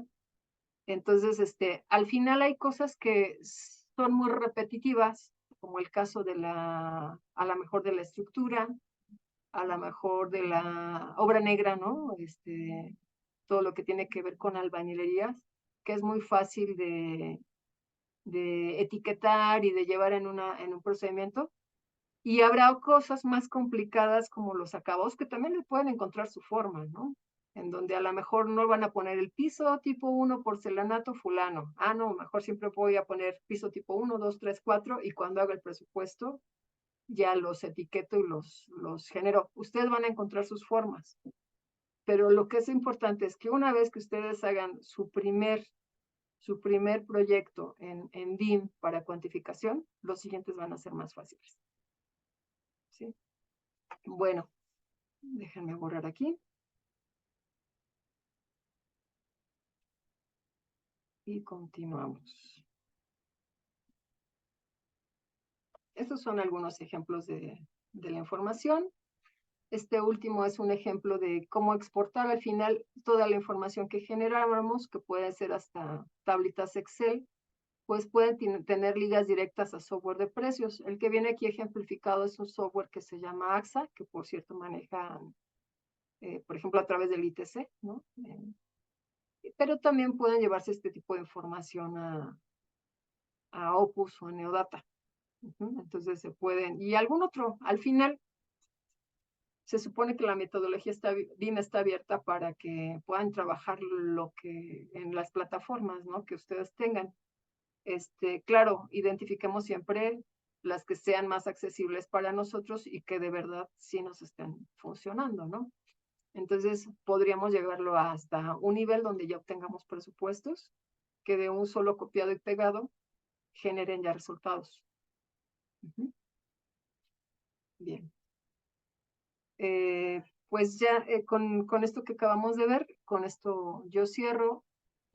Entonces, al final hay cosas que son muy repetitivas, como el caso de a lo mejor de la estructura, a lo mejor de la obra negra, ¿no? Todo lo que tiene que ver con albañilerías, que es muy fácil de etiquetar y de llevar en un procedimiento. Y habrá cosas más complicadas como los acabados que también le pueden encontrar su forma, ¿no? En donde a lo mejor no van a poner el piso tipo 1 porcelanato fulano. Ah, no, mejor siempre voy a poner piso tipo 1, 2, 3, 4 y cuando haga el presupuesto ya los etiqueto y los genero. Ustedes van a encontrar sus formas. Pero lo que es importante es que una vez que ustedes hagan su primer proyecto en BIM para cuantificación, los siguientes van a ser más fáciles. ¿Sí? Bueno, déjenme borrar aquí. Y continuamos. Estos son algunos ejemplos de la información. Este último es un ejemplo de cómo exportar al final toda la información que generamos, que puede ser hasta tablitas Excel, pues pueden tener ligas directas a software de precios. El que viene aquí ejemplificado es un software que se llama AXA, que por cierto maneja, por ejemplo, a través del ITC, ¿no? Pero también pueden llevarse este tipo de información a Opus o a Neodata. Entonces se pueden, y algún otro, al final, se supone que la metodología BIM está abierta para que puedan trabajar lo que en las plataformas, ¿no? Que ustedes tengan. Claro, identifiquemos siempre las que sean más accesibles para nosotros y que de verdad sí nos estén funcionando, ¿no? Entonces, podríamos llevarlo hasta un nivel donde ya obtengamos presupuestos que de un solo copiado y pegado generen ya resultados. Bien. Pues ya con esto que acabamos de ver, con esto yo cierro.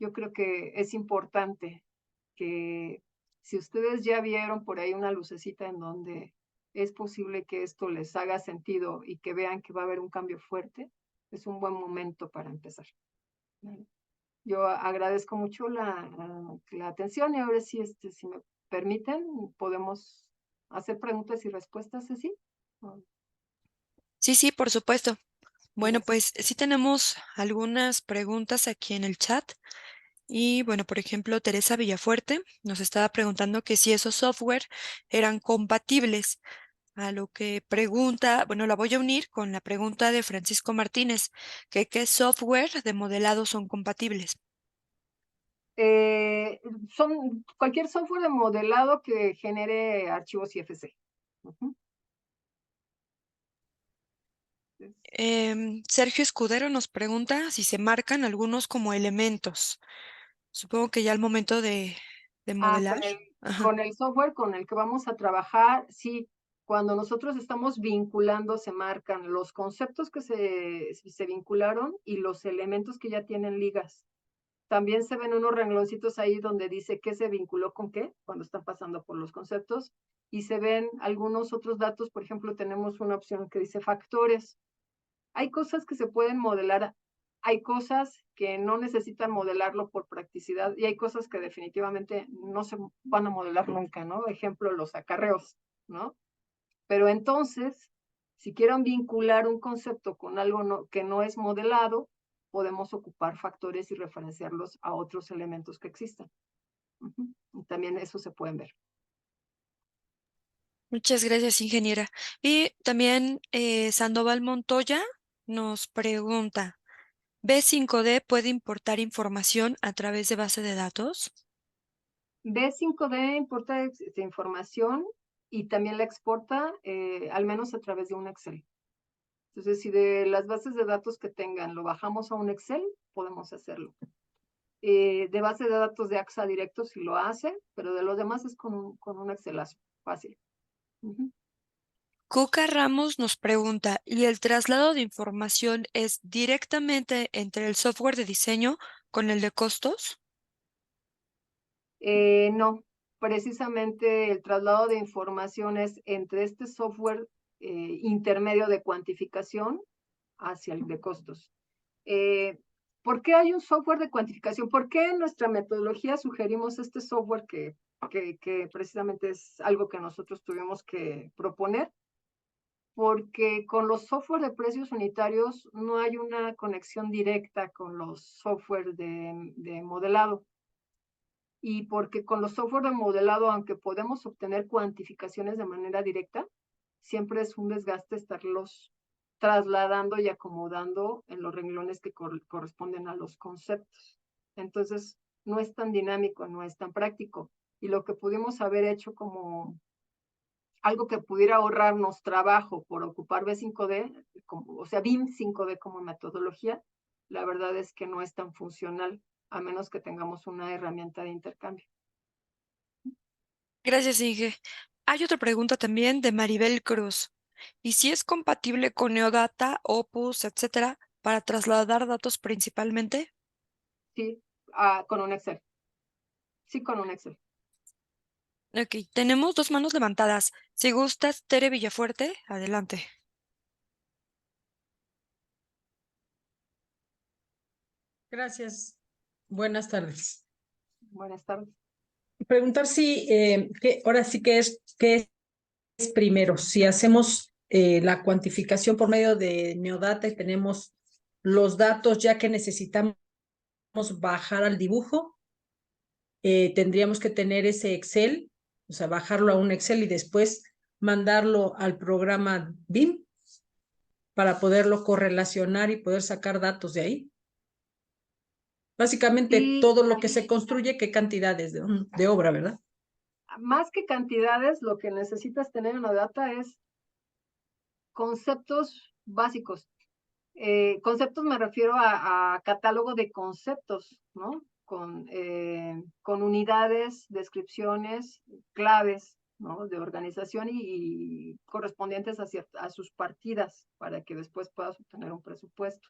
Yo creo que es importante que si ustedes ya vieron por ahí una lucecita en donde es posible que esto les haga sentido y que vean que va a haber un cambio fuerte, es un buen momento para empezar. Yo agradezco mucho la atención y ahora sí, si me permiten, podemos hacer preguntas y respuestas así. Sí, sí, por supuesto. Bueno, Gracias. pues sí tenemos algunas preguntas aquí en el chat. Y bueno, por ejemplo, Teresa Villafuerte nos estaba preguntando que si esos software eran compatibles. A lo que pregunta, bueno, la voy a unir con la pregunta de Francisco Martínez, que qué software de modelado son compatibles. Son cualquier software de modelado que genere archivos IFC. Sergio Escudero nos pregunta si se marcan algunos como elementos. Supongo que ya al momento de modelar. Con el software con el que vamos a trabajar, sí, cuando nosotros estamos vinculando, se marcan los conceptos que se vincularon y los elementos que ya tienen ligas. También se ven unos rengloncitos ahí donde dice qué se vinculó con qué, cuando están pasando por los conceptos, y se ven algunos otros datos. Por ejemplo, tenemos una opción que dice factores. Hay cosas que se pueden modelar, hay cosas que no necesitan modelarlo por practicidad y hay cosas que definitivamente no se van a modelar nunca, ¿no? Ejemplo, los acarreos, ¿no? Pero entonces, si quieren vincular un concepto con algo que no es modelado, podemos ocupar factores y referenciarlos a otros elementos que existan. Y también eso se pueden ver. Muchas gracias, ingeniera. Y también Sandoval Montoya nos pregunta, ¿B5D puede importar información a través de base de datos? B5D importa esta información y también la exporta, al menos a través de un Excel. Entonces, si de las bases de datos que tengan lo bajamos a un Excel, podemos hacerlo. De base de datos de AXA directo si lo hace, pero de los demás es con un Excelazo, fácil. Coca Ramos nos pregunta, ¿y el traslado de información es directamente entre el software de diseño con el de costos? No, precisamente el traslado de información es entre este software intermedio de cuantificación hacia el de costos. ¿Por qué hay un software de cuantificación? ¿Por qué en nuestra metodología sugerimos este software que precisamente es algo que nosotros tuvimos que proponer? Porque con los software de precios unitarios no hay una conexión directa con los software de modelado. Y porque con los software de modelado, aunque podemos obtener cuantificaciones de manera directa, siempre es un desgaste estarlos trasladando y acomodando en los renglones que corresponden a los conceptos. Entonces, no es tan dinámico, no es tan práctico. Y lo que pudimos haber hecho como algo que pudiera ahorrarnos trabajo por ocupar B5D, o sea, BIM 5D como metodología, la verdad es que no es tan funcional, a menos que tengamos una herramienta de intercambio. Gracias, Inge. Hay otra pregunta también de Maribel Cruz. ¿Y si es compatible con Neodata, Opus, etcétera, para trasladar datos principalmente? Sí, con un Excel. Sí, con un Excel. Ok, tenemos dos manos levantadas. Si gustas, Tere Villafuerte, adelante. Gracias. Buenas tardes. Buenas tardes. Preguntar si, ahora sí que qué es primero, si hacemos la cuantificación por medio de Neodata y tenemos los datos ya que necesitamos bajar al dibujo, tendríamos que tener ese Excel, o sea, bajarlo a un Excel y después mandarlo al programa BIM para poderlo correlacionar y poder sacar datos de ahí. Básicamente Y todo lo que se construye, qué cantidades de obra, ¿verdad? más que cantidades, lo que necesitas tener en la data es conceptos básicos. Conceptos me refiero a catálogo de conceptos, ¿no? Con unidades, descripciones, claves, ¿no? De organización y correspondientes a sus partidas para que después puedas obtener un presupuesto.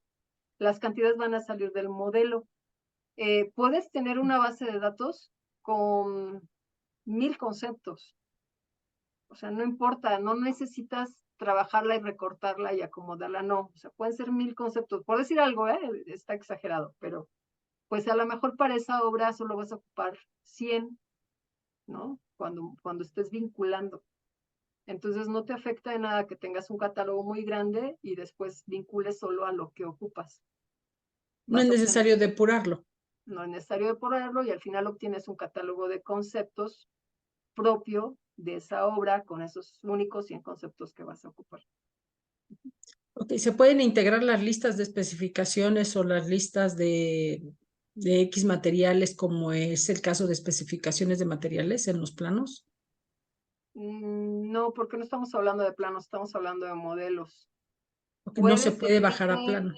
Las cantidades van a salir del modelo. Puedes tener una base de datos con 1000 conceptos. O sea, no importa, no necesitas trabajarla y recortarla y acomodarla, no. O sea, pueden ser 1000 conceptos. Por decir algo, está exagerado, pero pues a lo mejor para esa obra solo vas a ocupar 100, ¿no? Cuando estés vinculando. Entonces no te afecta de nada que tengas un catálogo muy grande y después vincules solo a lo que ocupas. No es necesario depurarlo. No es necesario depurarlo y al final obtienes un catálogo de conceptos propio de esa obra con esos únicos 100 conceptos que vas a ocupar. Ok, ¿se pueden integrar las listas de especificaciones o las listas de X materiales, como es el caso de especificaciones de materiales en los planos? No, porque no estamos hablando de planos, estamos hablando de modelos. Porque no se puede bajar a servirte- plano.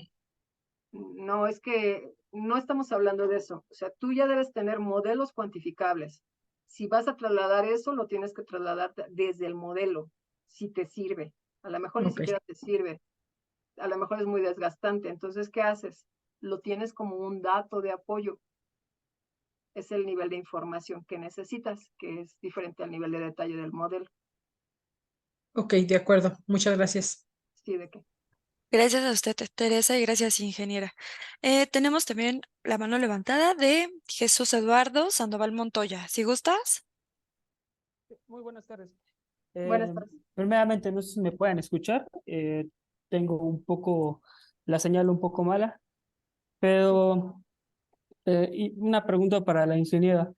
No, es que no estamos hablando de eso. O sea, tú ya debes tener modelos cuantificables. Si vas a trasladar eso, lo tienes que trasladar desde el modelo, si te sirve. A lo mejor ni Ok, siquiera te sirve. A lo mejor es muy desgastante. Entonces, ¿qué haces? Lo tienes como un dato de apoyo. Es el nivel de información que necesitas, que es diferente al nivel de detalle del modelo. ok, de acuerdo. Muchas gracias. Sí, ¿de qué? Gracias a usted, Teresa, y gracias, ingeniera. Tenemos también la mano levantada de Jesús Eduardo Sandoval Montoya. Si gustas. Muy buenas tardes. Buenas tardes. Primeramente, no sé si me pueden escuchar. Tengo un poco la señal un poco mala, pero y una pregunta para la ingeniera.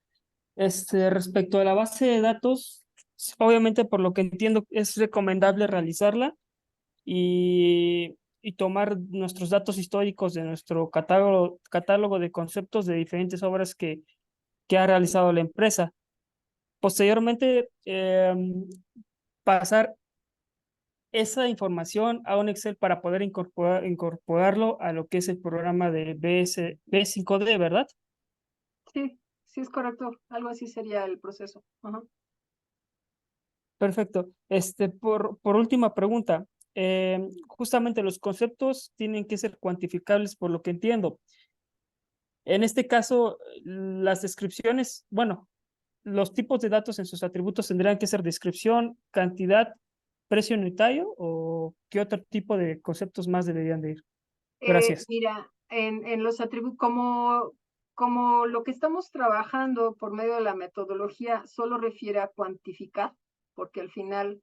Respecto a la base de datos, obviamente por lo que entiendo es recomendable realizarla y tomar nuestros datos históricos de nuestro catálogo de conceptos de diferentes obras que ha realizado la empresa. Posteriormente, pasar esa información a un Excel para poder incorporarlo a lo que es el programa de B5D, ¿verdad? Sí, sí es correcto. Algo así sería el proceso. Ajá. Perfecto. Por última pregunta, justamente los conceptos tienen que ser cuantificables por lo que entiendo. En este caso, las descripciones, bueno, los tipos de datos en sus atributos tendrían que ser descripción, cantidad, precio unitario o qué otro tipo de conceptos más deberían de ir. Gracias. Mira, en los atributos, como lo que estamos trabajando por medio de la metodología solo refiere a cuantificar, porque al final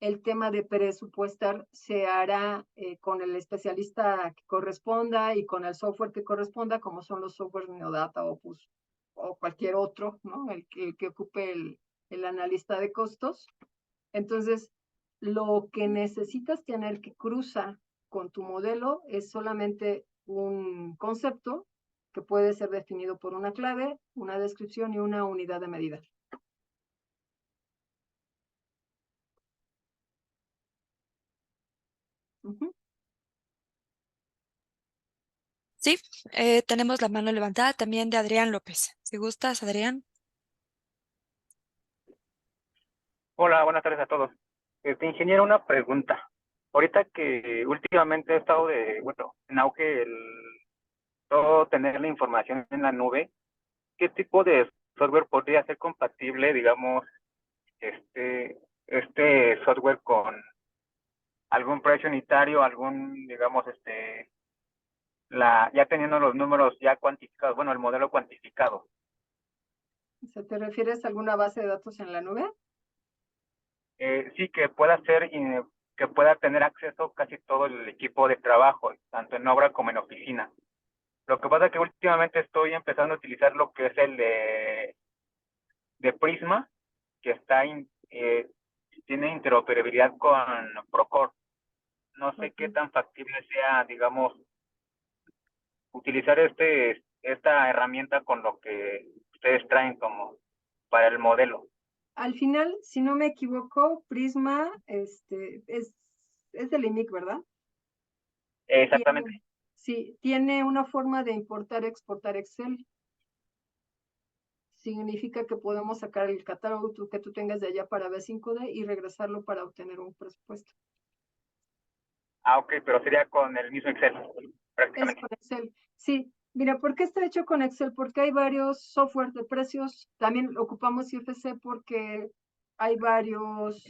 el tema de presupuestar se hará con el especialista que corresponda y con el software que corresponda, como son los softwares Neodata, Opus o cualquier otro, ¿no? El que ocupe el analista de costos. Entonces, lo que necesitas tener que cruza con tu modelo es solamente un concepto que puede ser definido por una clave, una descripción y una unidad de medida. Sí, tenemos la mano levantada también de Adrián López. Si gustas, Adrián. Hola, buenas tardes a todos. Ingeniero, una pregunta. Ahorita que últimamente ha estado en auge todo tener la información en la nube, ¿qué tipo de software podría ser compatible, digamos, este software con algún precio unitario, digamos, ya teniendo los números ya cuantificados, bueno, el modelo cuantificado? ¿Te refieres a alguna base de datos en la nube? Sí, que que pueda tener acceso casi todo el equipo de trabajo, tanto en obra como en oficina. Lo que pasa es que últimamente estoy empezando a utilizar lo que es el de Prisma, que tiene interoperabilidad con Procore. No sé qué tan factible sea, digamos, utilizar esta herramienta con lo que ustedes traen como para el modelo. Al final, si no me equivoco, Prisma es del IMIC, ¿verdad? Exactamente. Sí, tiene una forma de importar, exportar Excel. Significa que podemos sacar el catálogo que tú tengas de allá para B5D y regresarlo para obtener un presupuesto. Ah, ok, pero sería con el mismo Excel, prácticamente. Es con Excel, sí. Mira, ¿por qué está hecho con Excel? Porque hay varios software de precios. También ocupamos IFC porque hay varios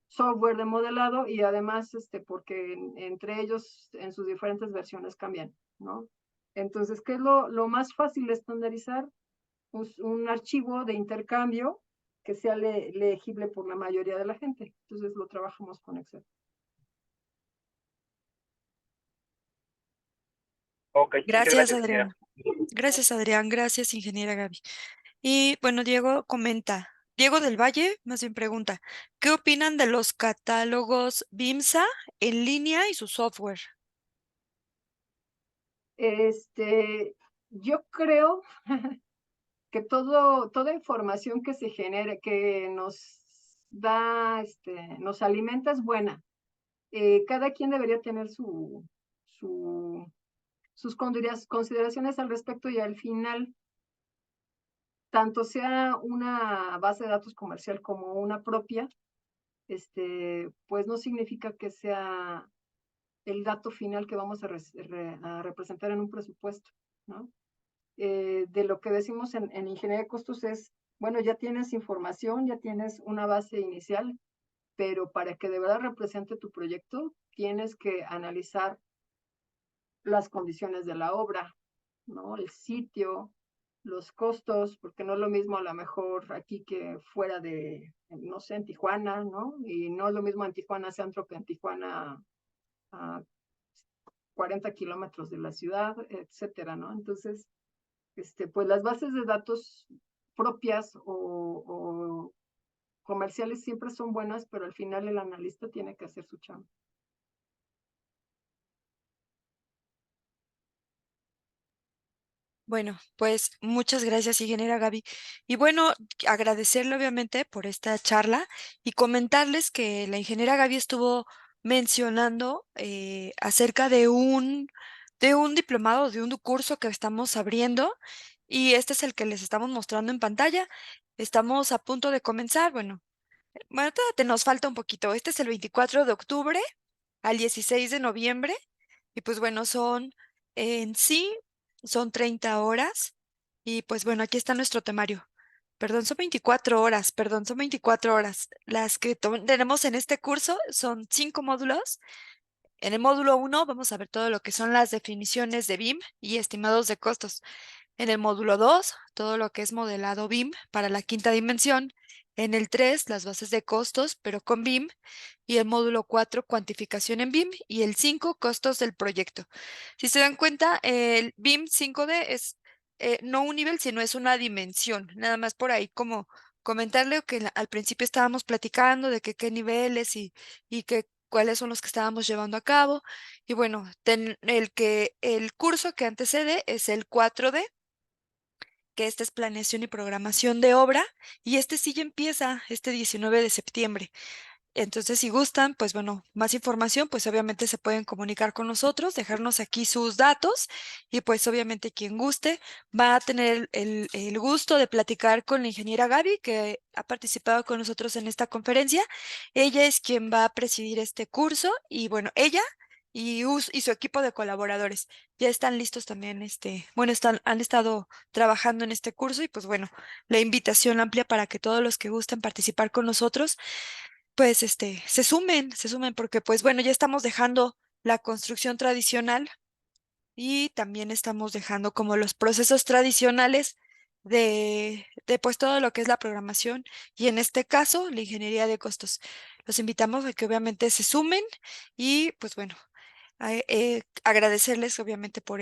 software de modelado y además porque entre ellos en sus diferentes versiones cambian, ¿no? Entonces, ¿qué es lo más fácil de estandarizar? Pues un archivo de intercambio que sea legible por la mayoría de la gente. Entonces lo trabajamos con Excel. Ok, Gracias, ingeniera. Adrián. Gracias, Adrián. Gracias, ingeniera Gaby. Y bueno, Diego comenta, Diego del Valle más bien pregunta, ¿qué opinan de los catálogos BIMSA en línea y su software? Yo creo que toda información que se genere, que nos da, nos alimenta es buena. Cada quien debería tener sus consideraciones al respecto y al final, tanto sea una base de datos comercial como una propia, pues no significa que sea el dato final que vamos a representar en un presupuesto, ¿no? De lo que decimos en ingeniería de costos es, bueno, ya tienes información, ya tienes una base inicial, pero para que de verdad represente tu proyecto, tienes que analizar las condiciones de la obra, ¿no? El sitio, los costos, porque no es lo mismo a lo mejor aquí que fuera de, no sé, en Tijuana, ¿no? Y no es lo mismo en Tijuana Centro que en Tijuana a 40 kilómetros de la ciudad, etcétera, ¿no? Entonces, pues las bases de datos propias o comerciales siempre son buenas, pero al final el analista tiene que hacer su chamba. Bueno, pues muchas gracias, ingeniera Gaby. Y bueno, agradecerle obviamente por esta charla y comentarles que la ingeniera Gaby estuvo mencionando acerca de un diplomado, de un curso que estamos abriendo y este es el que les estamos mostrando en pantalla. Estamos a punto de comenzar. Bueno, todavía nos falta un poquito. Este es el 24 de octubre al 16 de noviembre. Y pues bueno, en sí, son 30 horas. Y pues bueno, aquí está nuestro temario. Perdón, son 24 horas, perdón, son 24 horas. Las que tenemos en este curso son 5 módulos En el módulo 1 vamos a ver todo lo que son las definiciones de BIM y estimados de costos. En el módulo 2, todo lo que es modelado BIM para la quinta dimensión. En el 3, las bases de costos, pero con BIM. Y el módulo 4, cuantificación en BIM. Y el 5, costos del proyecto. Si se dan cuenta, el BIM 5D es no un nivel, sino es una dimensión. Nada más por ahí como comentarle que al principio estábamos platicando de que qué niveles y cuáles son los que estábamos llevando a cabo. Y bueno, el curso que antecede es el 4D, que este es planeación y programación de obra, y este sí ya empieza este 19 de septiembre. Entonces, si gustan, pues bueno, más información, pues obviamente se pueden comunicar con nosotros, dejarnos aquí sus datos y pues obviamente quien guste va a tener el gusto de platicar con la ingeniera Gaby, que ha participado con nosotros en esta conferencia. Ella es quien va a presidir este curso y bueno, ella y su equipo de colaboradores ya están listos también, bueno, han estado trabajando en este curso y pues bueno, la invitación amplia para que todos los que gusten participar con nosotros pues se sumen, porque pues bueno, ya estamos dejando la construcción tradicional y también estamos dejando como los procesos tradicionales de pues todo lo que es la programación y en este caso la ingeniería de costos. Los invitamos a que obviamente se sumen y pues bueno, agradecerles obviamente por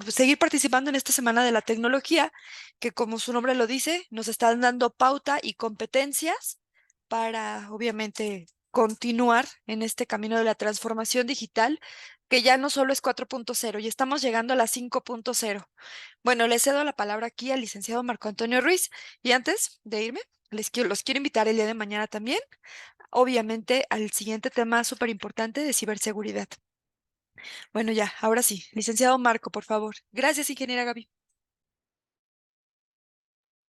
seguir participando en esta Semana de la Tecnología, que como su nombre lo dice, nos están dando pauta y competencias para obviamente continuar en este camino de la transformación digital, que ya no solo es 4.0, y estamos llegando a la 5.0. Bueno, le cedo la palabra aquí al licenciado Marco Antonio Ruiz, y antes de irme, los quiero invitar el día de mañana también, obviamente, al siguiente tema súper importante de ciberseguridad. Bueno, ya, ahora sí. Licenciado Marco, por favor. Gracias, ingeniera Gaby.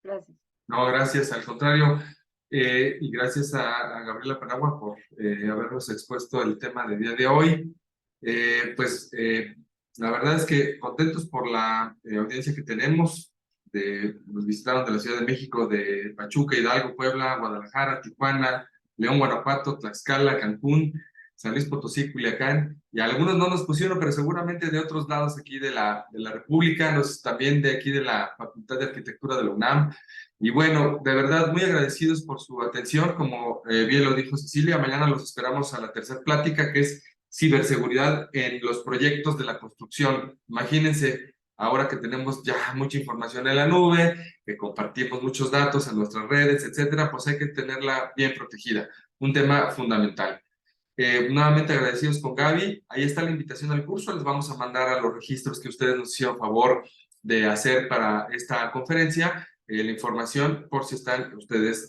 Gracias. No, gracias, al contrario. Y gracias a Gabriela Penagua por habernos expuesto el tema del día de hoy. La verdad es que contentos por la audiencia que tenemos. Nos visitaron de la Ciudad de México, de Pachuca, Hidalgo, Puebla, Guadalajara, Tijuana, León, Guanajuato, Tlaxcala, Cancún, San Luis Potosí, Culiacán, y algunos no nos pusieron, pero seguramente de otros lados aquí de la República, también de aquí de la Facultad de Arquitectura de la UNAM. Y bueno, de verdad, muy agradecidos por su atención. Como bien lo dijo Cecilia, mañana los esperamos a la tercera plática, que es ciberseguridad en los proyectos de la construcción. Imagínense, ahora que tenemos ya mucha información en la nube, que compartimos muchos datos en nuestras redes, etcétera, pues hay que tenerla bien protegida. Un tema fundamental. Nuevamente agradecidos con Gaby. Ahí está la invitación al curso. Les vamos a mandar a los registros que ustedes nos hicieron favor de hacer para esta conferencia la información por si están ustedes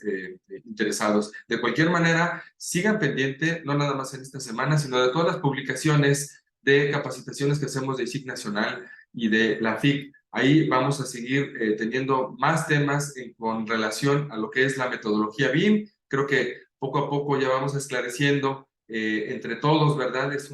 interesados. De cualquier manera, sigan pendiente, no nada más en esta semana, sino de todas las publicaciones de capacitaciones que hacemos de ISIC Nacional y de la FIC. Ahí vamos a seguir teniendo más temas con relación a lo que es la metodología BIM. Creo que poco a poco ya vamos esclareciendo entre todos, ¿verdad? Es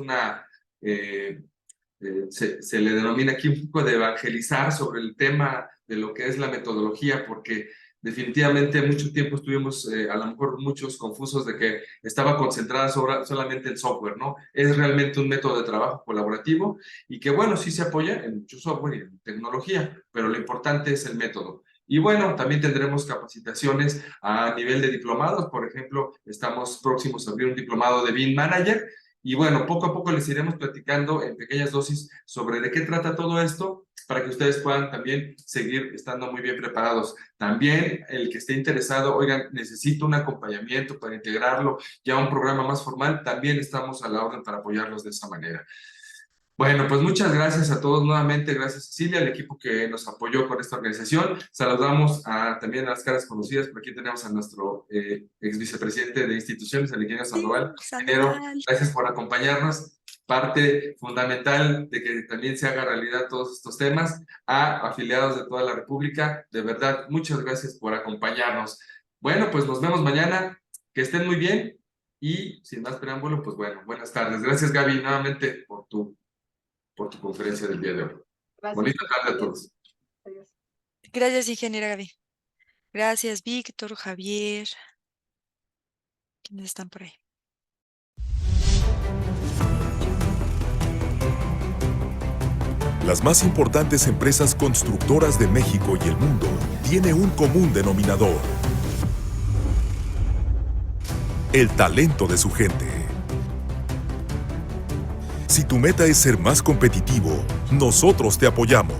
se le denomina aquí un poco de evangelizar sobre el tema de lo que es la metodología, porque definitivamente mucho tiempo estuvimos, a lo mejor muchos confusos de que estaba concentrada solamente en software, ¿no? Es realmente un método de trabajo colaborativo y que, bueno, sí se apoya en mucho software y en tecnología, pero lo importante es el método. Y bueno, también tendremos capacitaciones a nivel de diplomados. Por ejemplo, estamos próximos a abrir un diplomado de BIM Manager. Y bueno, poco a poco les iremos platicando en pequeñas dosis sobre de qué trata todo esto para que ustedes puedan también seguir estando muy bien preparados. También el que esté interesado, oigan, necesito un acompañamiento para integrarlo ya a un programa más formal, también estamos a la orden para apoyarlos de esa manera. Bueno, pues muchas gracias a todos nuevamente, gracias Cecilia, al equipo que nos apoyó con esta organización. Saludamos también a las caras conocidas, por aquí tenemos a nuestro ex vicepresidente de instituciones, el ingeniero Sandoval. Ingeniero, gracias por acompañarnos, parte fundamental de que también se haga realidad todos estos temas. A afiliados de toda la República, de verdad, muchas gracias por acompañarnos. Bueno, pues nos vemos mañana, que estén muy bien y sin más preámbulo, pues bueno, buenas tardes. Gracias Gaby nuevamente por tu conferencia del día de hoy. Gracias. Bonita tarde a todos. Adiós. Gracias, ingeniera Gaby. Gracias, Víctor, Javier. ¿Quiénes están por ahí? las más importantes empresas constructoras de México y el mundo tiene un común denominador: el talento de su gente. Si tu meta es ser más competitivo, nosotros te apoyamos.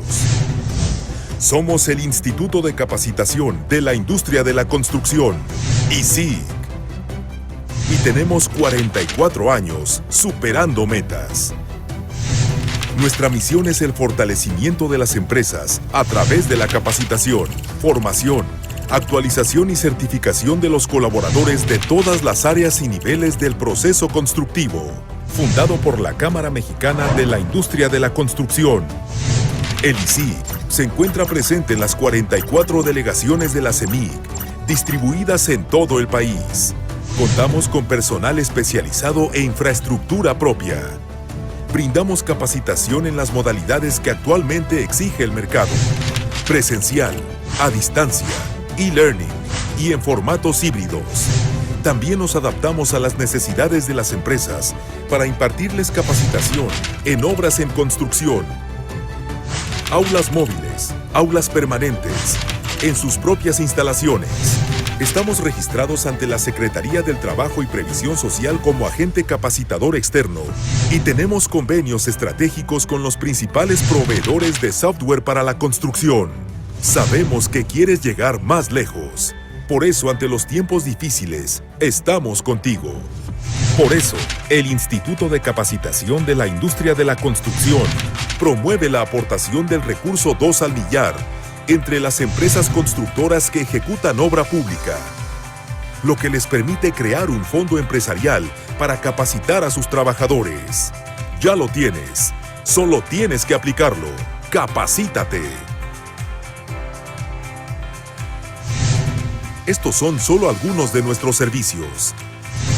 Somos el Instituto de Capacitación de la Industria de la Construcción, ISIC. Y tenemos 44 años superando metas. Nuestra misión es el fortalecimiento de las empresas a través de la capacitación, formación, actualización y certificación de los colaboradores de todas las áreas y niveles del proceso constructivo. Fundado por la Cámara Mexicana de la Industria de la Construcción. El ISIC se encuentra presente en las 44 delegaciones de la CEMIC, distribuidas en todo el país. Contamos con personal especializado e infraestructura propia. Brindamos capacitación en las modalidades que actualmente exige el mercado: presencial, a distancia, e-learning y en formatos híbridos. También nos adaptamos a las necesidades de las empresas para impartirles capacitación en obras en construcción, aulas móviles, aulas permanentes, en sus propias instalaciones. Estamos registrados ante la Secretaría del Trabajo y Previsión Social como agente capacitador externo y tenemos convenios estratégicos con los principales proveedores de software para la construcción. Sabemos que quieres llegar más lejos. Por eso, ante los tiempos difíciles, estamos contigo. Por eso, el Instituto de Capacitación de la Industria de la Construcción promueve la aportación del recurso 2 al millar entre las empresas constructoras que ejecutan obra pública, lo que les permite crear un fondo empresarial para capacitar a sus trabajadores. Ya lo tienes, solo tienes que aplicarlo. ¡Capacítate! Estos son solo algunos de nuestros servicios.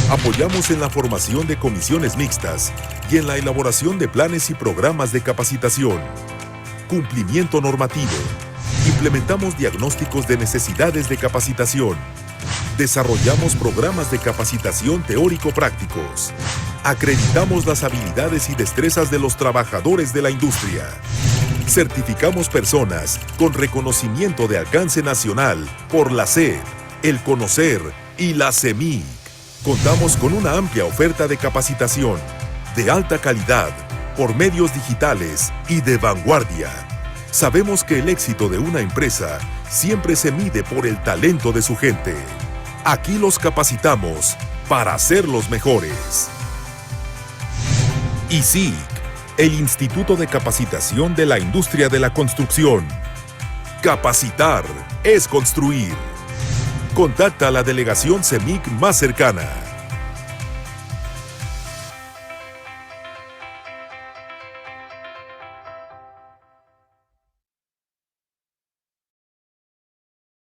Apoyamos en la formación de comisiones mixtas y en la elaboración de planes y programas de capacitación. Cumplimiento normativo. Implementamos diagnósticos de necesidades de capacitación. Desarrollamos programas de capacitación teórico-prácticos. Acreditamos las habilidades y destrezas de los trabajadores de la industria. Certificamos personas con reconocimiento de alcance nacional por la SED, el CONOCER y la CEMIC. Contamos con una amplia oferta de capacitación, de alta calidad, por medios digitales y de vanguardia. Sabemos que el éxito de una empresa siempre se mide por el talento de su gente. Aquí los capacitamos para ser los mejores. ISIC, el Instituto de Capacitación de la Industria de la Construcción. Capacitar es construir. Contacta a la delegación CEMIC más cercana.